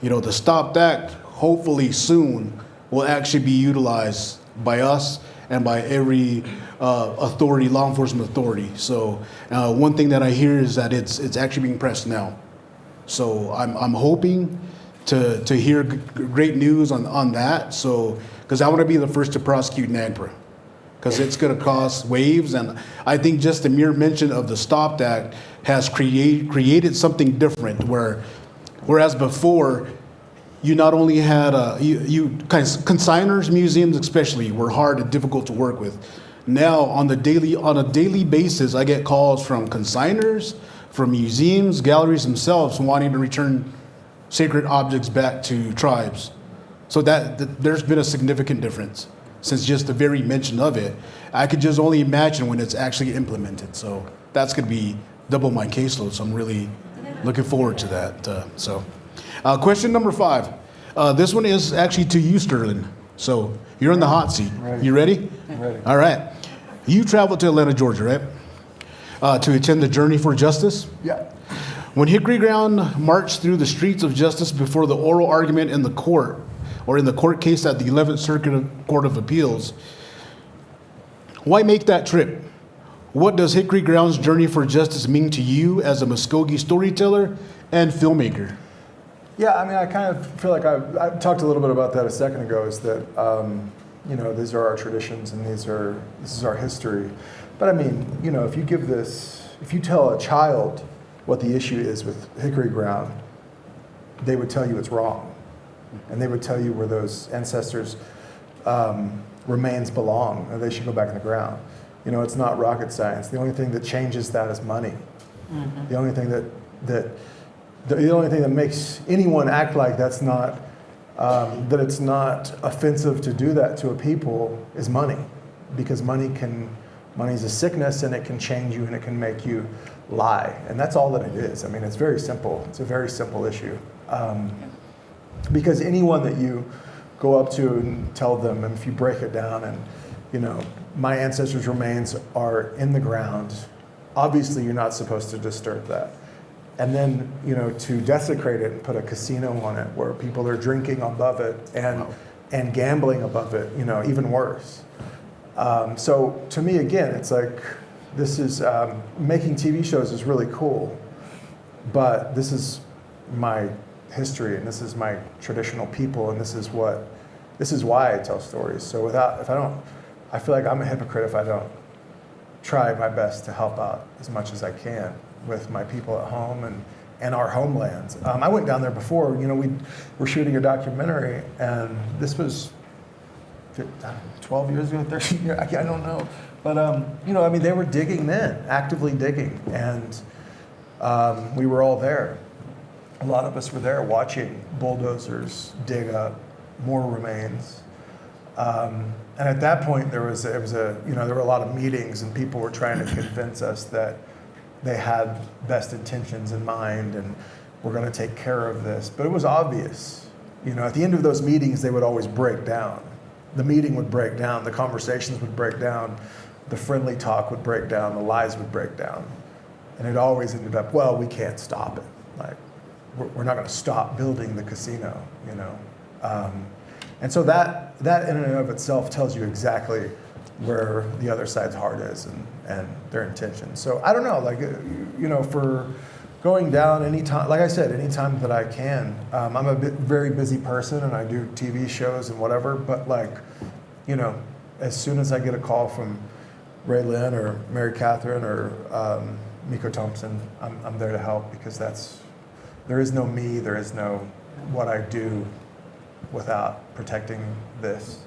You know, the STOPPED Act, hopefully soon, will actually be utilized by us and by every authority, law enforcement authority. So one thing that I hear is that it's actually being pressed now. So I'm hoping to hear great news on that. So, because I want to be the first to prosecute NAGPRA, because it's going to cause waves. And I think just the mere mention of the STOPPED Act has created something different, whereas before, you not only had consigners, museums especially, were hard and difficult to work with. Now on a daily basis, I get calls from consigners, from museums, galleries themselves wanting to return sacred objects back to tribes. So that there's been a significant difference since just the very mention of it. I could just only imagine when it's actually implemented. So that's going to be double my caseload. So I'm really looking forward to that. Question number 5. This one is actually to you, Sterlin. So you're in the hot seat. Ready. You ready? I'm ready. All right. You traveled to Atlanta, Georgia, right? To attend the Journey for Justice? Yeah. When Hickory Ground marched through the streets of justice before the oral argument in the court, or in the court case at the 11th Circuit Court of Appeals, why make that trip? What does Hickory Ground's Journey for Justice mean to you as a Muskogee storyteller and filmmaker? Yeah, I mean, I kind of feel like I talked a little bit about that a second ago, is that, you know, these are our traditions and this is our history. But I mean, you know, if you tell a child what the issue is with Hickory Ground, they would tell you it's wrong. And they would tell you where those ancestors' remains belong, and they should go back in the ground. You know, it's not rocket science. The only thing that changes that is money. Mm-hmm. The only thing the only thing that makes anyone act like that's not, that it's not offensive to do that to a people is money, because money's a sickness, and it can change you and it can make you lie, and that's all that it is. I mean, it's very simple. It's a very simple issue, because anyone that you go up to and tell them, and if you break it down, and you know, my ancestors' remains are in the ground, obviously you're not supposed to disturb that. And then, you know, to desecrate it and put a casino on it where people are drinking above it and gambling above it, you know, even worse. So to me, again, it's like, this is, making TV shows is really cool, but this is my history, and this is my traditional people, and this is why I tell stories. So I feel like I'm a hypocrite if I don't try my best to help out as much as I can with my people at home and our homelands. I went down there before, you know, we were shooting a documentary, and this was 12 years ago, 13 years, I don't know. But, you know, I mean, they were digging then, actively digging, and we were all there. A lot of us were there watching bulldozers dig up more remains. And at that point, there were a lot of meetings, and people were trying to convince us that they had best intentions in mind and we're going to take care of this. But it was obvious You know, at the end of those meetings, they would always break down. The meeting would break down, the conversations would break down, the friendly talk would break down, the lies would break down. And it always ended up, well, we can't stop it. Like, we're not going to stop building the casino, you know. And so that in and of itself tells you exactly where the other side's heart is and their intention. So I don't know, like, you know, for going down anytime, like I said, anytime that I can. I'm a very busy person and I do TV shows and whatever, but like, you know, as soon as I get a call from Ray Lynn or Mary Catherine or Miko Thompson, I'm there to help, because there is no me, there is no what I do without protecting this.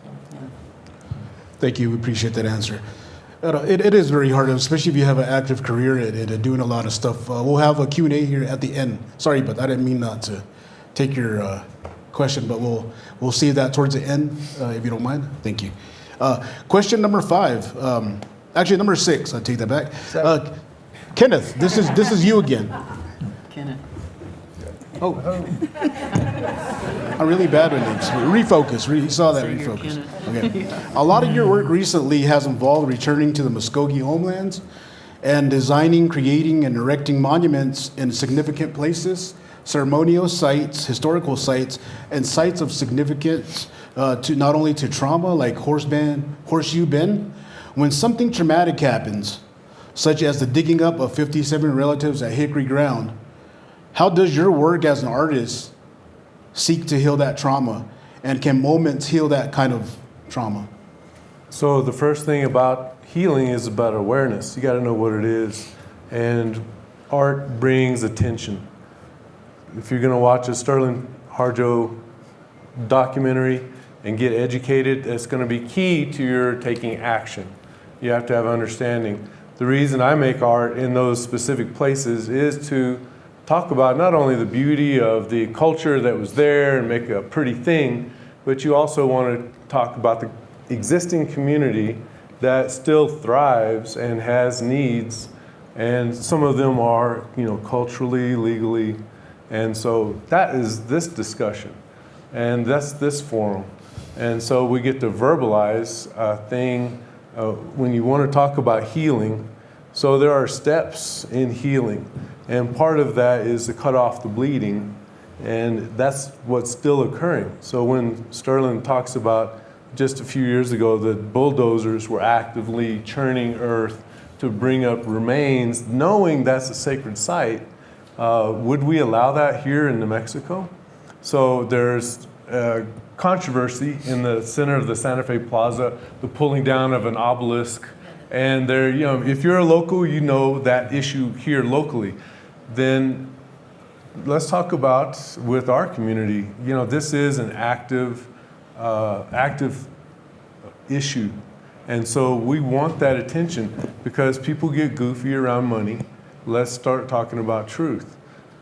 Thank you. We appreciate that answer. It is very hard, especially if you have an active career at doing a lot of stuff. We'll have a Q&A here at the end. Sorry, but I didn't mean not to take your question, but we'll see that towards the end, if you don't mind. Thank you. Question number 5. Actually, number 6. I take that back. Kenneth, this is you again. Kenneth. Oh. I'm really bad with names. Refocus. You saw that, refocus. Okay. A lot of your work recently has involved returning to the Mvskoke homelands and designing, creating, and erecting monuments in significant places, ceremonial sites, historical sites, and sites of significance to not only to trauma like Horseshoe Bend. When something traumatic happens, such as the digging up of 57 relatives at Hickory Ground, how does your work as an artist seek to heal that trauma? And can moments heal that kind of trauma? So the first thing about healing is about awareness. You got to know what it is. And art brings attention. If you're going to watch a Sterlin Harjo documentary and get educated, it's going to be key to your taking action. You have to have understanding. The reason I make art in those specific places is to talk about not only the beauty of the culture that was there and make a pretty thing, but you also want to talk about the existing community that still thrives and has needs, and some of them are, you know, culturally, legally, and so that is this discussion, and that's this forum, and so we get to verbalize a thing when you want to talk about healing. So there are steps in healing. And part of that is to cut off the bleeding, and that's what's still occurring. So when Sterlin talks about just a few years ago that bulldozers were actively churning earth to bring up remains, knowing that's a sacred site, would we allow that here in New Mexico? So there's controversy in the center of the Santa Fe Plaza, the pulling down of an obelisk, and there, you know, if you're a local, you know that issue here locally. Then let's talk about with our community. You know, this is an active issue. And so we want that attention because people get goofy around money. Let's start talking about truth.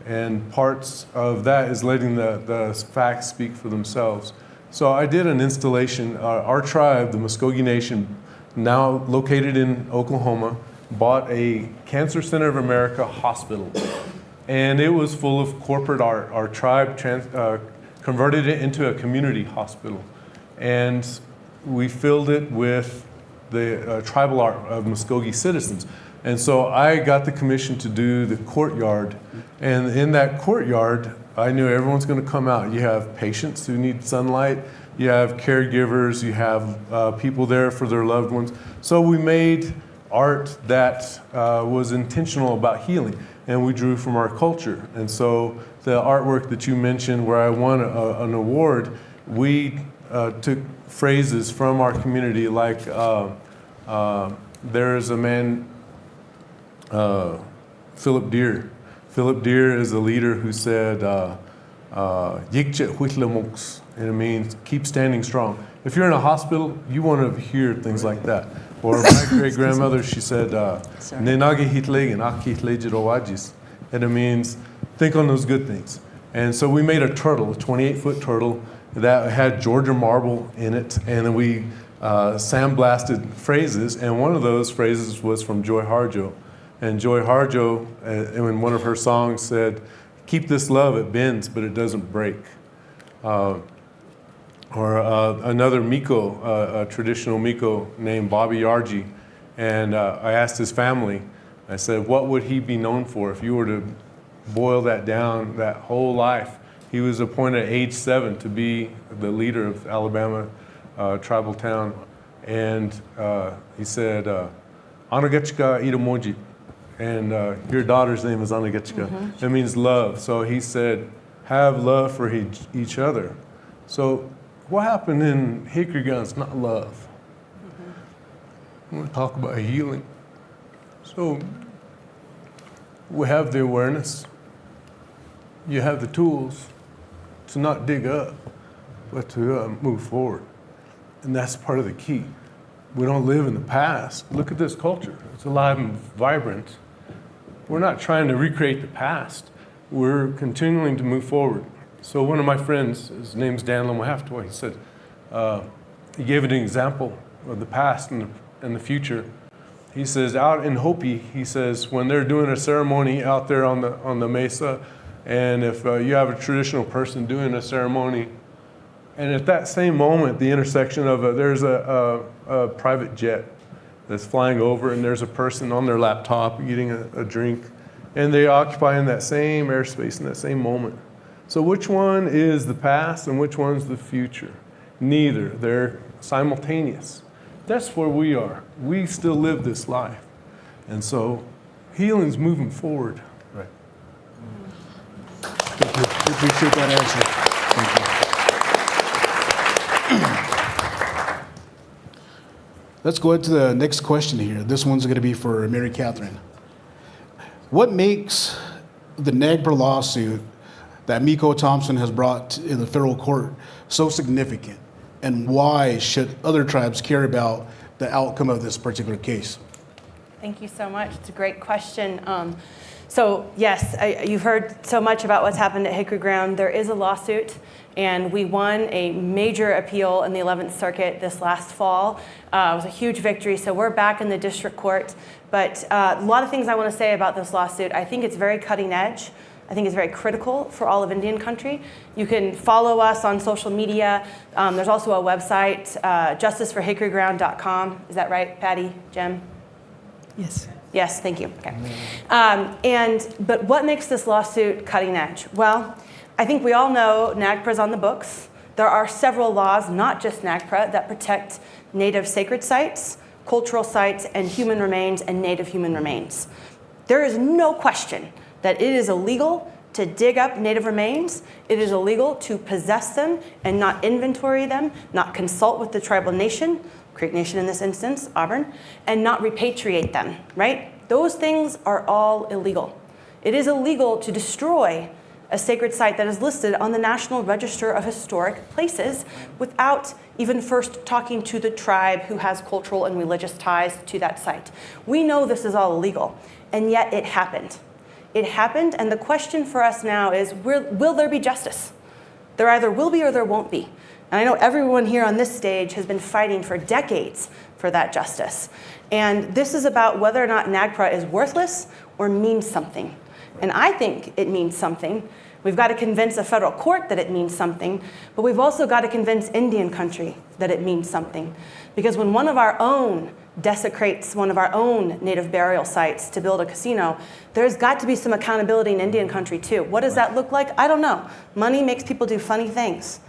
And parts of that is letting the facts speak for themselves. So I did an installation. Our tribe, the Mvskoke Nation, now located in Oklahoma, bought a Cancer Center of America hospital. And it was full of corporate art. Our tribe converted it into a community hospital. And we filled it with the tribal art of Mvskoke citizens. And so I got the commission to do the courtyard. And in that courtyard, I knew everyone's going to come out. You have patients who need sunlight. You have caregivers. You have people there for their loved ones. So we made art that was intentional about healing. And we drew from our culture. And so the artwork that you mentioned where I won an award, we took phrases from our community like there is a man, Philip Deere. Philip Deere is a leader who said, "Yikchet huitlamoks," and it means keep standing strong. If you're in a hospital, you want to hear things like that. Or my great-grandmother, she said, "Nenage hitlegen, aki hitlejirowajis," and it means think on those good things. And so we made a turtle, a 28-foot turtle, that had Georgia marble in it, and then we sandblasted phrases, and one of those phrases was from Joy Harjo. And Joy Harjo, in one of her songs, said, "Keep this love, it bends, but it doesn't break." or another Miko, a traditional Miko named Bobby Yarji. And I asked his family, I said, what would he be known for if you were to boil that down, that whole life? He was appointed at age 7 to be the leader of Alabama tribal town. And he said, Anagechika Itamoji. And your daughter's name is Anagechika. That means love. So he said, have love for each other. So what happened in Hickory Ground is not love. I want to talk about healing. So we have the awareness. You have the tools to not dig up, but to move forward. And that's part of the key. We don't live in the past. Look at this culture. It's alive and vibrant. We're not trying to recreate the past. We're continuing to move forward. So one of my friends, his name's Dan Lomohaftoy, he said, he gave an example of the past and the future. He says, out in Hopi, he says, when they're doing a ceremony out there on the mesa, and if you have a traditional person doing a ceremony, and at that same moment, the intersection of there's a private jet that's flying over, and there's a person on their laptop eating a drink, and they occupy in that same airspace in that same moment. So which one is the past and which one's the future? Neither. They're simultaneous. That's where we are. We still live this life. And so healing's moving forward. Right. Thank you. We appreciate that answer. Thank you. Let's go into the next question here. This one's going to be for Mary Catherine. What makes the NAGPRA lawsuit that Miko Thompson has brought in the federal court so significant? And why should other tribes care about the outcome of this particular case? Thank you so much. It's a great question. So yes, you've heard so much about what's happened at Hickory Ground. There is a lawsuit, and we won a major appeal in the 11th Circuit this last fall. It was a huge victory, so we're back in the district court. But a lot of things I want to say about this lawsuit. I think it's very cutting edge. I think it's very critical for all of Indian country. You can follow us on social media. There's also a website, justiceforhickoryground.com. Is that right, Patty, Jim? Yes. Yes, thank you. Okay. But what makes this lawsuit cutting edge? Well, I think we all know NAGPRA's on the books. There are several laws, not just NAGPRA, that protect Native sacred sites, cultural sites, and human remains and Native human remains. There is no question that it is illegal to dig up Native remains. It is illegal to possess them and not inventory them, not consult with the tribal nation, Creek Nation in this instance, Auburn, and not repatriate them, right? Those things are all illegal. It is illegal to destroy a sacred site that is listed on the National Register of Historic Places without even first talking to the tribe who has cultural and religious ties to that site. We know this is all illegal, and yet it happened. It happened, and the question for us now is, will there be justice? There either will be or there won't be. And I know everyone here on this stage has been fighting for decades for that justice. And this is about whether or not NAGPRA is worthless or means something. And I think it means something. We've got to convince a federal court that it means something, but we've also got to convince Indian country that it means something. Because when one of our own desecrates one of our own Native burial sites to build a casino, there's got to be some accountability in Indian country too. What does that look like? I don't know. Money makes people do funny things.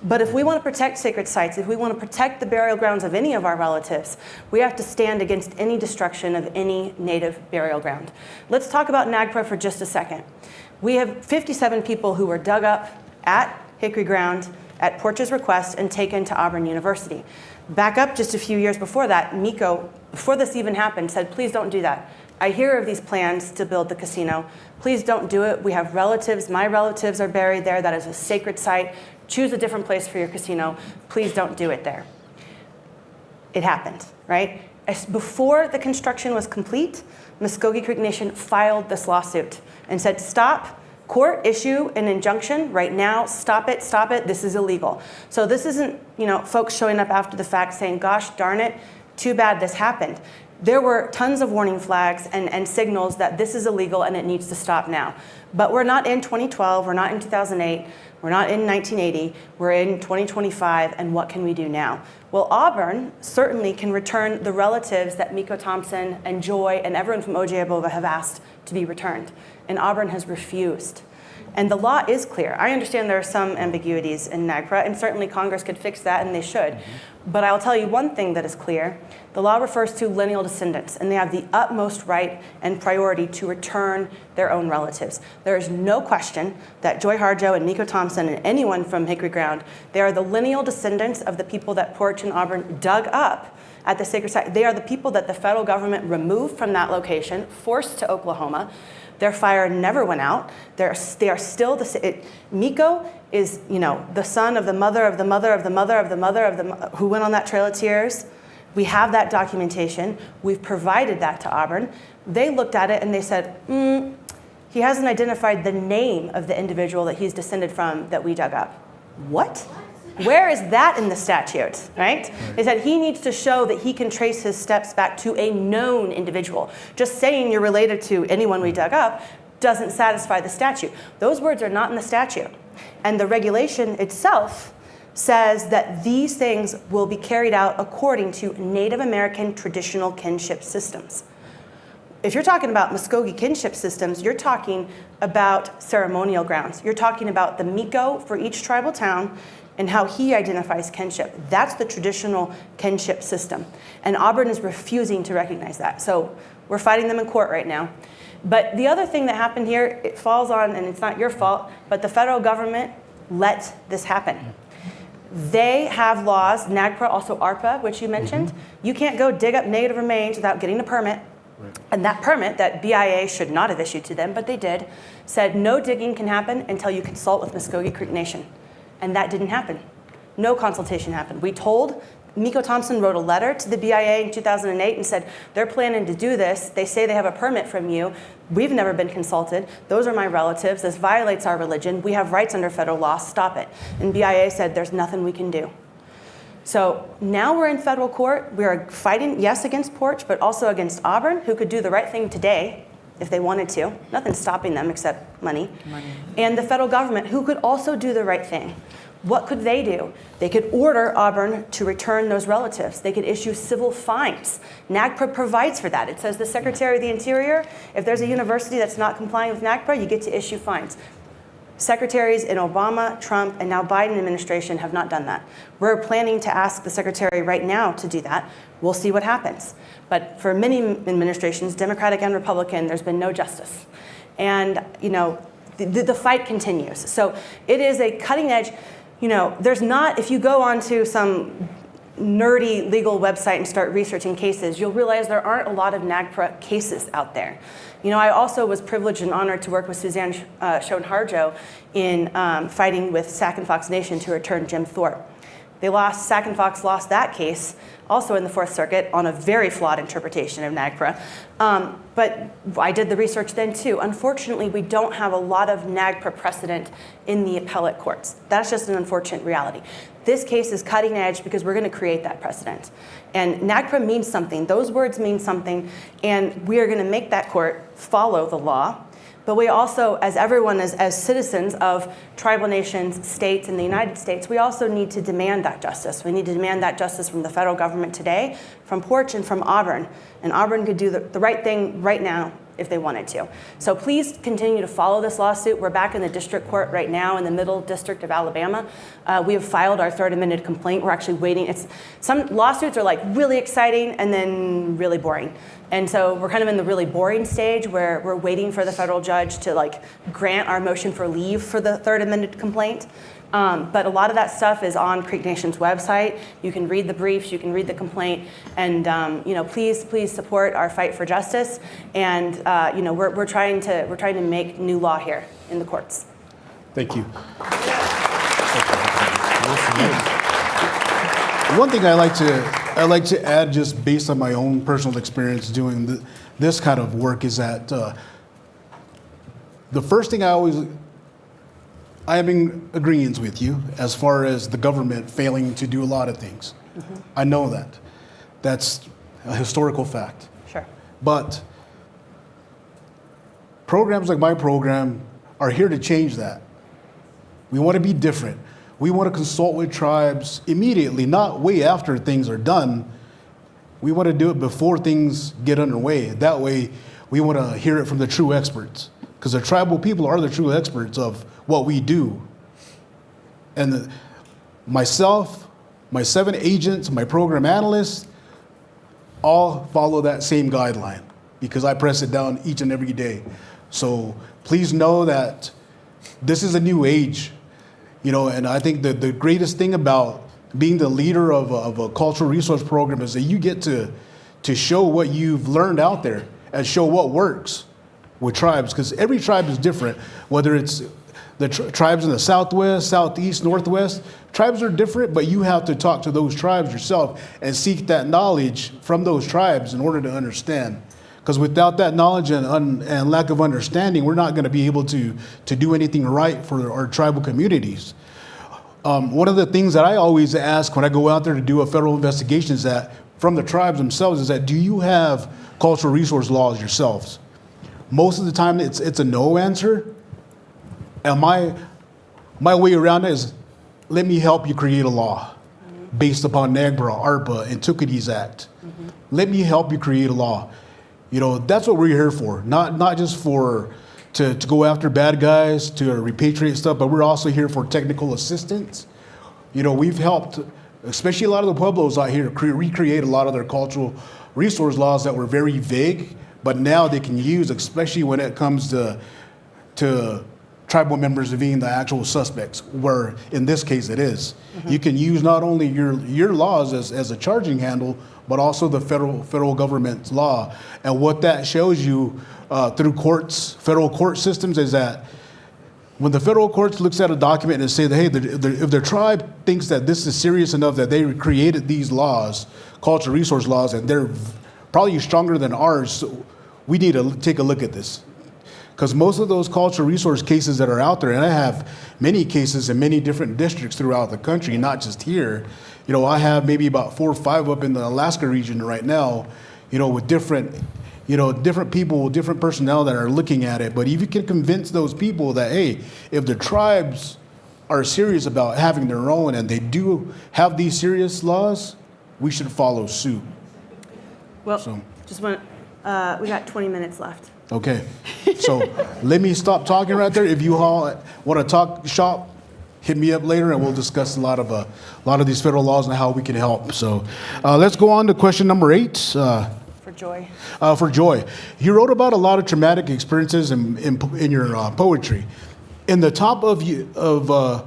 But if we want to protect sacred sites, if we want to protect the burial grounds of any of our relatives, we have to stand against any destruction of any Native burial ground. Let's talk about NAGPRA for just a second. We have 57 people who were dug up at Hickory Ground at Porch's request and taken to Auburn University. Back up just a few years before that, Miko, before this even happened, said, please don't do that. I hear of these plans to build the casino. Please don't do it. We have relatives. My relatives are buried there. That is a sacred site. Choose a different place for your casino. Please don't do it there. It happened, right? Before the construction was complete, Mvskoke Creek Nation filed this lawsuit and said, stop, court, issue an injunction right now, stop it, this is illegal. So this isn't, folks showing up after the fact saying, gosh darn it, too bad this happened. there were tons of warning flags and signals that this is illegal and it needs to stop now. But we're not in 2012, we're not in 2008, we're not in 1980, we're in 2025, and what can we do now? Well, Auburn certainly can return the relatives that Miko Thompson and Joy and everyone from Oce Vpofv have asked to be returned, and Auburn has refused. And the law is clear. I understand there are some ambiguities in NAGPRA, and certainly Congress could fix that, and they should. But I'll tell you one thing that is clear. The law refers to lineal descendants, and they have the utmost right and priority to return their own relatives. There is no question that Joy Harjo and Miko Thompson and anyone from Hickory Ground, they are the lineal descendants of the people that Porch and Auburn dug up at the sacred site. They are the people that the federal government removed from that location, forced to Oklahoma. Their fire never went out. They are still Miko is, the son of the mother of the mother of the mother of the mother of the who went on that Trail of Tears. We have that documentation. We've provided that to Auburn. They looked at it and they said, he hasn't identified the name of the individual that he's descended from that we dug up. What? Where is that in the statute, right? They said he needs to show that he can trace his steps back to a known individual. Just saying you're related to anyone we dug up doesn't satisfy the statute. Those words are not in the statute. And the regulation itself says that these things will be carried out according to Native American traditional kinship systems. If you're talking about Mvskoke kinship systems, you're talking about ceremonial grounds. You're talking about the Miko for each tribal town and how he identifies kinship. That's the traditional kinship system. And Auburn is refusing to recognize that. So we're fighting them in court right now. But the other thing that happened here, it falls on, and it's not your fault, but the federal government let this happen. They have laws, NAGPRA, also ARPA, which you mentioned. You can't go dig up native remains without getting a permit. And that permit that BIA should not have issued to them, but they did, said no digging can happen until you consult with Mvskoke Creek Nation. And that didn't happen. No consultation happened. We told, Miko Thompson wrote a letter to the BIA in 2008 and said, they're planning to do this. They say they have a permit from you. We've never been consulted. Those are my relatives. This violates our religion. We have rights under federal law. Stop it. And BIA said, there's nothing we can do. So now we're in federal court. We are fighting, yes, against Porch, but also against Auburn, who could do the right thing today if they wanted to. Nothing's stopping them except money. And the federal government, who could also do the right thing. What could they do? They could order Auburn to return those relatives. They could issue civil fines. NAGPRA provides for that. It says the Secretary of the Interior, if there's a university that's not complying with NAGPRA, you get to issue fines. Secretaries in Obama, Trump, and now Biden administration have not done that. We're planning to ask the Secretary right now to do that. We'll see what happens. But for many administrations, Democratic and Republican, there's been no justice. And, the fight continues. So it is a cutting edge. There's not, if you go onto some nerdy legal website and start researching cases, you'll realize there aren't a lot of NAGPRA cases out there. I also was privileged and honored to work with Suzanne Harjo in fighting with Sac and Fox Nation to return Jim Thorpe. Sac and Fox lost that case, also in the Fourth Circuit, on a very flawed interpretation of NAGPRA. But I did the research then too. Unfortunately, we don't have a lot of NAGPRA precedent in the appellate courts. That's just an unfortunate reality. This case is cutting edge because we're going to create that precedent. And NAGPRA means something. Those words mean something. And we are going to make that court follow the law. But we also, as everyone, as citizens of tribal nations, states, and the United States, we also need to demand that justice. We need to demand that justice from the federal government today, from Porch, and from Auburn. And Auburn could do the right thing right now if they wanted to. So please continue to follow this lawsuit. We're back in the district court right now in the Middle District of Alabama. We have filed our third amended complaint. We're actually waiting. Some lawsuits are like really exciting and then really boring. And so we're kind of in the really boring stage where we're waiting for the federal judge to grant our motion for leave for the third amended complaint. But a lot of that stuff is on Creek Nation's website. You can read the briefs, you can read the complaint, and please support our fight for justice. And we're trying to make new law here in the courts. Thank you. One thing I like to add, just based on my own personal experience doing this kind of work, is that the first thing I am in agreement with you as far as the government failing to do a lot of things. I know that. That's a historical fact. But programs like my program are here to change that. We want to be different. We want to consult with tribes immediately, not way after things are done. We want to do it before things get underway. That way, we want to hear it from the true experts, because the tribal people are the true experts of what we do. And myself, my 7 agents, my program analysts, all follow that same guideline because I press it down each and every day. So please know that this is a new age, and I think that the greatest thing about being the leader of a cultural resource program is that you get to show what you've learned out there and show what works with tribes, because every tribe is different, whether it's the tribes in the Southwest, Southeast, Northwest. Tribes are different, but you have to talk to those tribes yourself and seek that knowledge from those tribes in order to understand. Because without that knowledge and lack of understanding, we're not going to be able to do anything right for our tribal communities. One of the things that I always ask when I go out there to do a federal investigation is that, from the tribes themselves, is that, do you have cultural resource laws yourselves? Most of the time, it's a no answer. And my way around it is, let me help you create a law based upon NAGPRA, ARPA, and Tukadi's Act. Let me help you create a law. That's what we're here for. Not just to go after bad guys, to repatriate stuff, but we're also here for technical assistance. We've helped, especially a lot of the Pueblos out here, recreate a lot of their cultural resource laws that were very vague, but now they can use, especially when it comes to tribal members being the actual suspects, where in this case it is. You can use not only your laws as a charging handle, but also the federal government's law. And what that shows you through courts, federal court systems, is that when the federal courts looks at a document and say that, hey, if the tribe thinks that this is serious enough that they created these laws, cultural resource laws, and they're probably stronger than ours, so we need to take a look at this. Because most of those cultural resource cases that are out there, and I have many cases in many different districts throughout the country, not just here. I have maybe about 4 or 5 up in the Alaska region right now, with different people, different personnel that are looking at it. But if you can convince those people that, hey, if the tribes are serious about having their own and they do have these serious laws, we should follow suit. Well, we got 20 minutes left. Okay, so let me stop talking right there. If you all want to talk shop, hit me up later, and we'll discuss a lot of these federal laws and how we can help. So let's go on to question number 8. For Joy. For Joy, you wrote about a lot of traumatic experiences in your poetry. In the top of the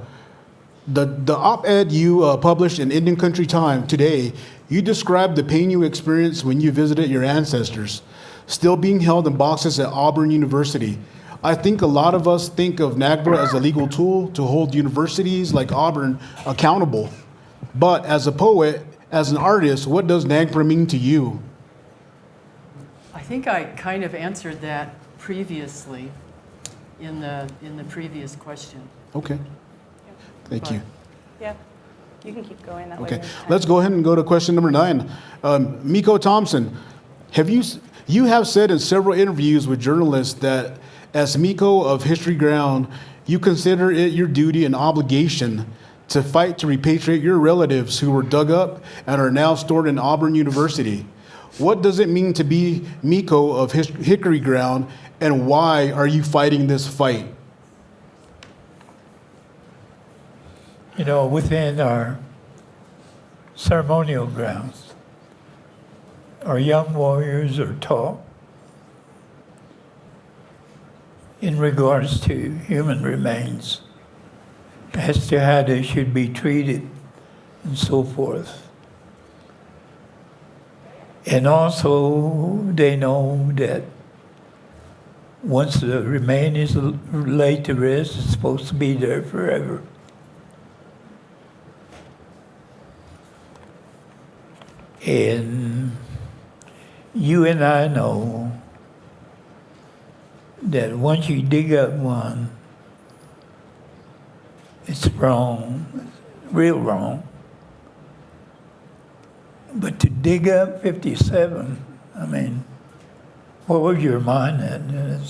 op-ed you published in Indian Country Time today, you described the pain you experienced when you visited your ancestors, still being held in boxes at Auburn University. I think a lot of us think of NAGPRA as a legal tool to hold universities like Auburn accountable. But as a poet, as an artist, what does NAGPRA mean to you? I think I kind of answered that previously in the previous question. Okay. Thank you. Yeah, you can keep going. That way Okay, you're time. let's go ahead and go to question number 9. Miko Thompson, you have said in several interviews with journalists that as Miko of Hickory Ground, you consider it your duty and obligation to fight to repatriate your relatives who were dug up and are now stored in Auburn University. What does it mean to be Miko of Hickory Ground, and why are you fighting this fight? Within our ceremonial grounds, our young warriors are taught in regards to human remains as to how they should be treated and so forth. And also they know that once the remain is laid to rest, it's supposed to be there forever. And you and I know that once you dig up one, it's wrong, real wrong. But to dig up 57, what was your mind then?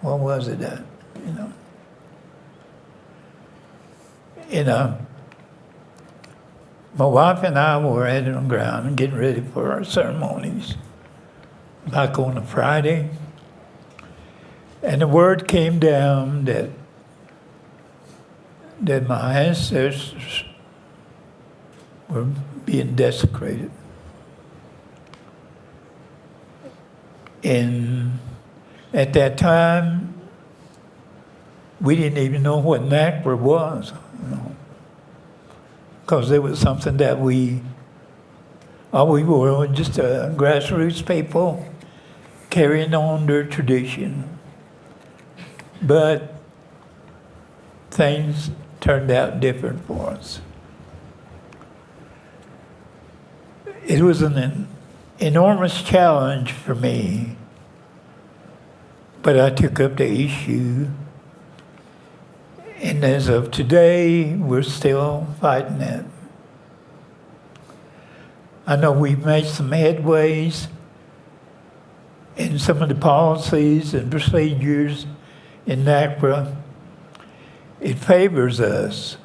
What was it that, my wife and I were out on the ground and getting ready for our ceremonies back on a Friday. And the word came down that my ancestors were being desecrated. And at that time, we didn't even know what NACPRA was, because it was something that we were just a grassroots people carrying on their tradition. But things turned out different for us. It was an enormous challenge for me, but I took up the issue. And as of today, we're still fighting it. I know we've made some headways in some of the policies and procedures in NACPRA. It favors us,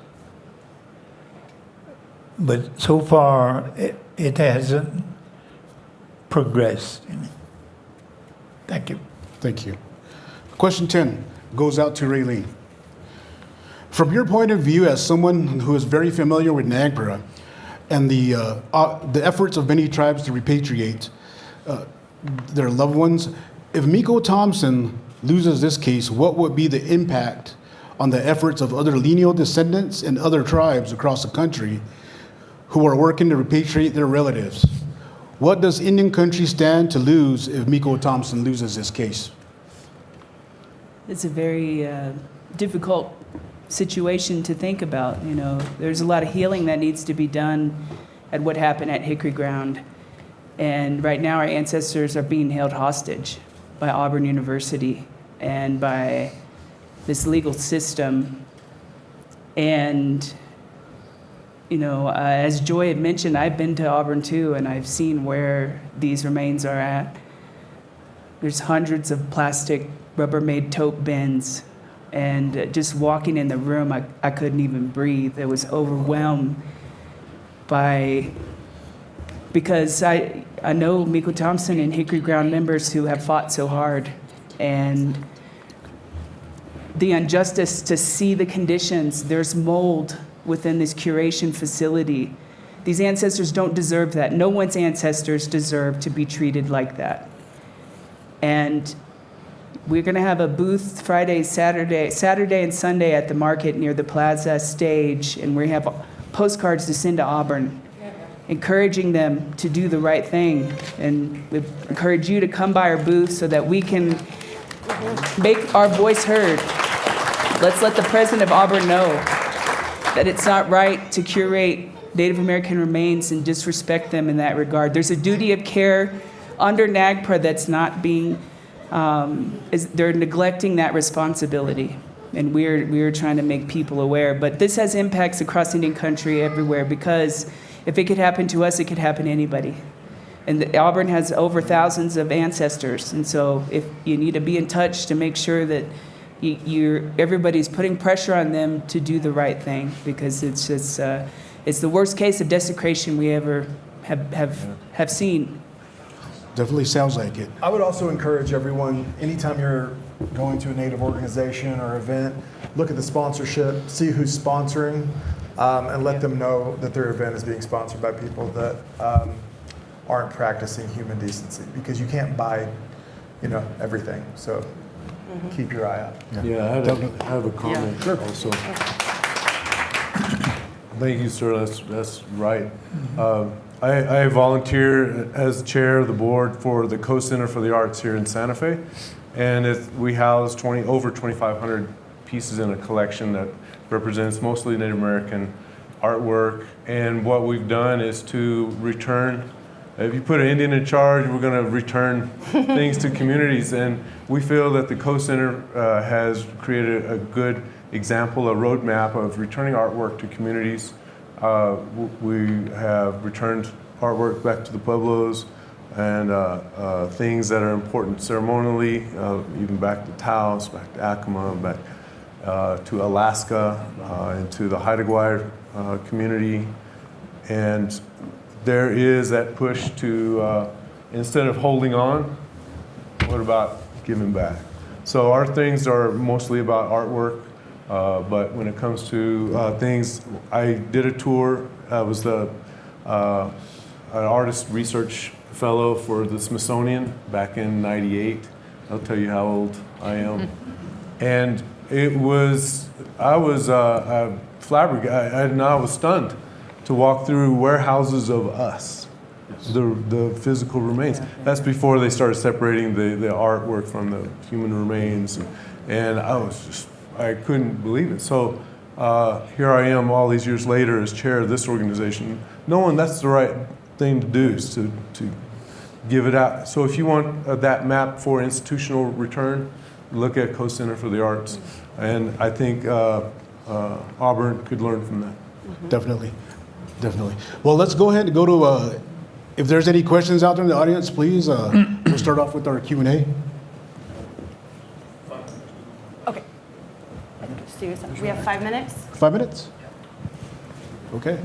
but so far it hasn't progressed. Thank you. Thank you. Question 10 goes out to Raylene. From your point of view as someone who is very familiar with NAGPRA and the efforts of many tribes to repatriate their loved ones, if Miko Thompson loses this case, what would be the impact on the efforts of other lineal descendants and other tribes across the country who are working to repatriate their relatives? What does Indian country stand to lose if Miko Thompson loses this case? It's a very difficult situation to think about. There's a lot of healing that needs to be done at what happened at Hickory Ground. And right now our ancestors are being held hostage by Auburn University and by this legal system. And, as Joy had mentioned, I've been to Auburn too, and I've seen where these remains are at. There's hundreds of plastic Rubbermaid tote bins. And just walking in the room, I couldn't even breathe. I was overwhelmed because I know Miko Thompson and Hickory Ground members who have fought so hard. And the injustice to see the conditions, there's mold within this curation facility. These ancestors don't deserve that. No one's ancestors deserve to be treated like that. And we're going to have a booth Saturday and Sunday at the market near the Plaza stage, and we have postcards to send to Auburn, encouraging them to do the right thing. And we encourage you to come by our booth so that we can make our voice heard. Let's let the president of Auburn know that it's not right to curate Native American remains and disrespect them in that regard. There's a duty of care under NAGPRA that's not being they're neglecting that responsibility, and we're trying to make people aware. But this has impacts across Indian country everywhere, because if it could happen to us, it could happen to anybody. And Auburn has over thousands of ancestors, and so if you need to be in touch to make sure that everybody's putting pressure on them to do the right thing, because it's just it's the worst case of desecration we ever have seen. Definitely sounds like it. I would also encourage everyone, anytime you're going to a Native organization or event, look at the sponsorship, see who's sponsoring, and let them know that their event is being sponsored by people that aren't practicing human decency, because you can't buy, everything. So keep your eye out. Yeah, I have a comment also. Thank you, sir. That's right. I volunteer as chair of the board for the Co-Center for the Arts here in Santa Fe, and we house over 2,500 pieces in a collection that represents mostly Native American artwork. And what we've done is to return. If you put an Indian in charge, we're going to return things to communities. And we feel that the Co-Center has created a good example, a roadmap of returning artwork to communities. We have returned artwork back to the Pueblos, and things that are important ceremonially, even back to Taos, back to Acoma, back to Alaska, and to the Haida Gwaii community. And there is that push to, instead of holding on, what about giving back? So our things are mostly about artwork, but when it comes to things, I did a tour. I was an artist research fellow for the Smithsonian back in '98. I'll tell you how old I am. And it was, I was flabbergasted, I was stunned to walk through warehouses of us, the physical remains. That's before they started separating the artwork from the human remains. And I couldn't believe it. So here I am all these years later as chair of this organization, knowing that's the right thing to do, is to give it out. So if you want that map for institutional return, look at Coast Center for the Arts. And I think Auburn could learn from that. Definitely. Definitely. Well, let's go ahead and go to, if there's any questions out there in the audience, please, we'll start off with our Q&A. Okay. We have 5 minutes. 5 minutes? Okay.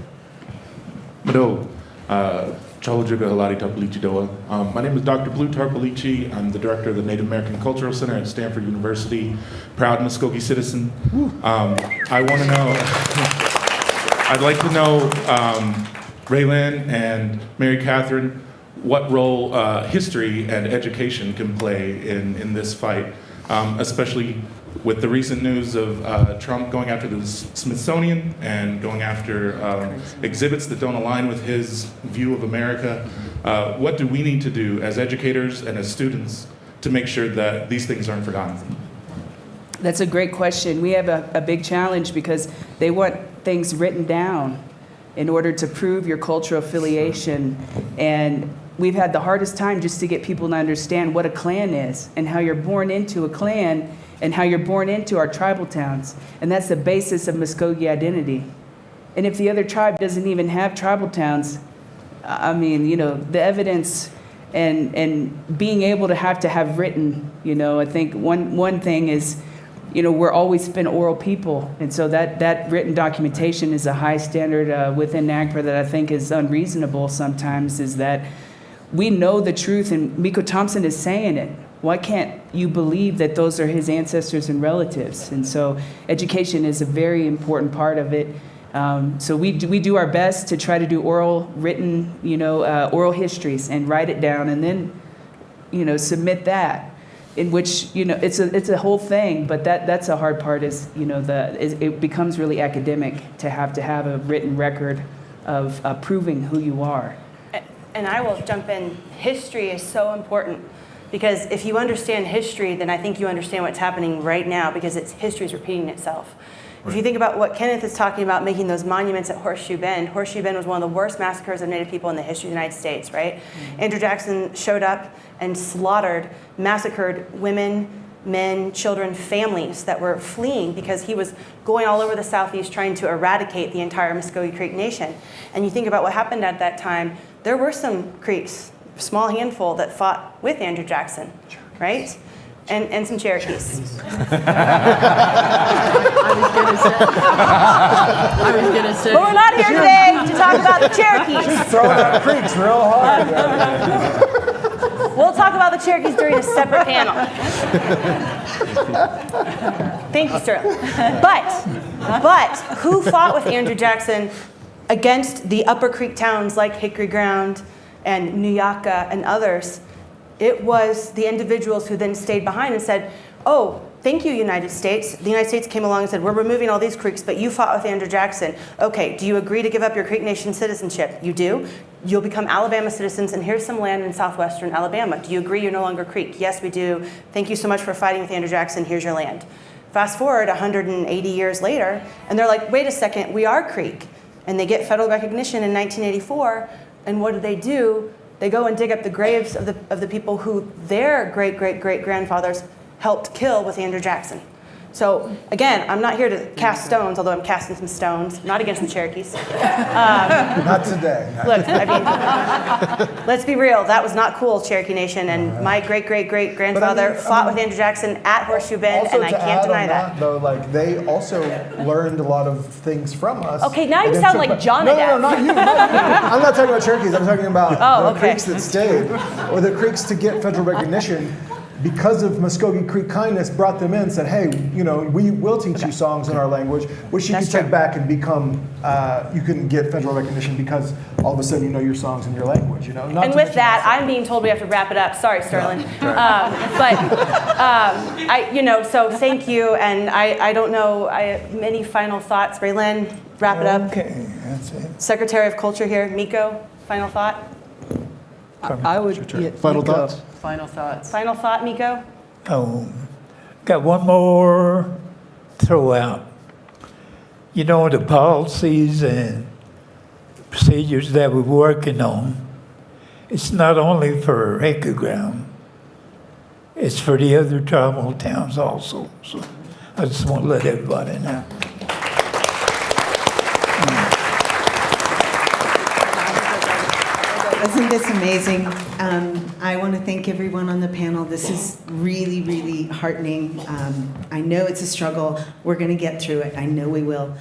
Hello. Cholojiga Haladi Tapalichi Doa. My name is Dr. Blue Tarpalichi. I'm the director of the Native American Cultural Center at Stanford University. Proud Mvskoke citizen. I want to know, I'd like to know, Raylan and Mary Catherine, what role history and education can play in this fight, especially with the recent news of Trump going after the Smithsonian and going after exhibits that don't align with his view of America. What do we need to do as educators and as students to make sure that these things aren't forgotten? That's a great question. We have a big challenge because they want things written down in order to prove your cultural affiliation. And we've had the hardest time just to get people to understand what a clan is and how you're born into a clan and how you're born into our tribal towns. And that's the basis of Mvskoke identity. And if the other tribe doesn't even have tribal towns, I mean, you know, the evidence and being able to have written, you know, I think one thing is, you know, we're always been oral people. And so that written documentation is a high standard within NAGPRA that I think is unreasonable sometimes, is that we know the truth, and Miko Thompson is saying it. Why can't you believe that those are his ancestors and relatives? And so education is a very important part of it. So we do our best to try to do oral, written, you know, oral histories and write it down, and then, you know, submit that. In which, you know, it's a whole thing, but that's a hard part, is, you know, it becomes really academic to have a written record of proving who you are. And I will jump in. History is so important, because if you understand history, then I think you understand what's happening right now, because history is repeating itself. Right. If you think about what Kenneth is talking about, making those monuments at Horseshoe Bend was one of the worst massacres of Native people in the history of the United States, right? Mm-hmm. Andrew Jackson showed up and massacred women, men, children, families that were fleeing because he was going all over the Southeast trying to eradicate the entire Mvskoke Creek Nation. And you think about what happened at that time, there were some Creeks, a small handful, that fought with Andrew Jackson, right? And some Cherokees. I was gonna say. But we're not here today to talk about the Cherokees. Throwing out Creeks real hard. We'll talk about the Cherokees during a separate panel. Thank you, Sterlin. But who fought with Andrew Jackson against the Upper Creek towns like Hickory Ground and Nuyaka and others? It was the individuals who then stayed behind and said, oh, thank you, United States. The United States came along and said, we're removing all these creeks, but you fought with Andrew Jackson. Okay, do you agree to give up your Creek Nation citizenship? You do? You'll become Alabama citizens, and here's some land in southwestern Alabama. Do you agree you're no longer Creek? Yes, we do. Thank you so much for fighting with Andrew Jackson. Here's your land. Fast forward 180 years later, and they're like, wait a second, we are Creek. And they get federal recognition in 1984, and what do? They go and dig up the graves of the people who their great-great-great-grandfathers helped kill with Andrew Jackson. So again, I'm not here to cast stones, although I'm casting some stones, not against the Cherokees. Not today. Look, I mean, let's be real. That was not cool, Cherokee Nation. And my great-great-great-grandfather fought with Andrew Jackson at Horseshoe Bend, and I can't deny that. Though, like, they also learned a lot of things from us. Okay, now you And then sound took like back- Jonadab. No, not you. I'm not talking about Cherokees. I'm talking about the Creeks that stayed, or the Creeks to get federal recognition. Because of Mvskoke Creek kindness, brought them in and said, hey, you know, we will teach you songs in our language, which you can take back and become, you can get federal recognition because all of a sudden you know your songs in your language, you know? Not And to with mention that, I'm being told we have to wrap it up. Sorry, Sterlin. So thank you. And I don't know, many final thoughts. Braylon, wrap it up. Okay, that's it. Secretary of Culture here, Miko, final thought? I would. Final thoughts? Final thoughts. Final thought, Miko? Oh, got one more throw out. You know, the policies and procedures that we're working on, it's not only for Hickory Ground, it's for the other tribal towns also. So I just want to let everybody know. Isn't this amazing? I want to thank everyone on the panel. This is really, really heartening. I know it's a struggle. We're going to get through it. I know we will.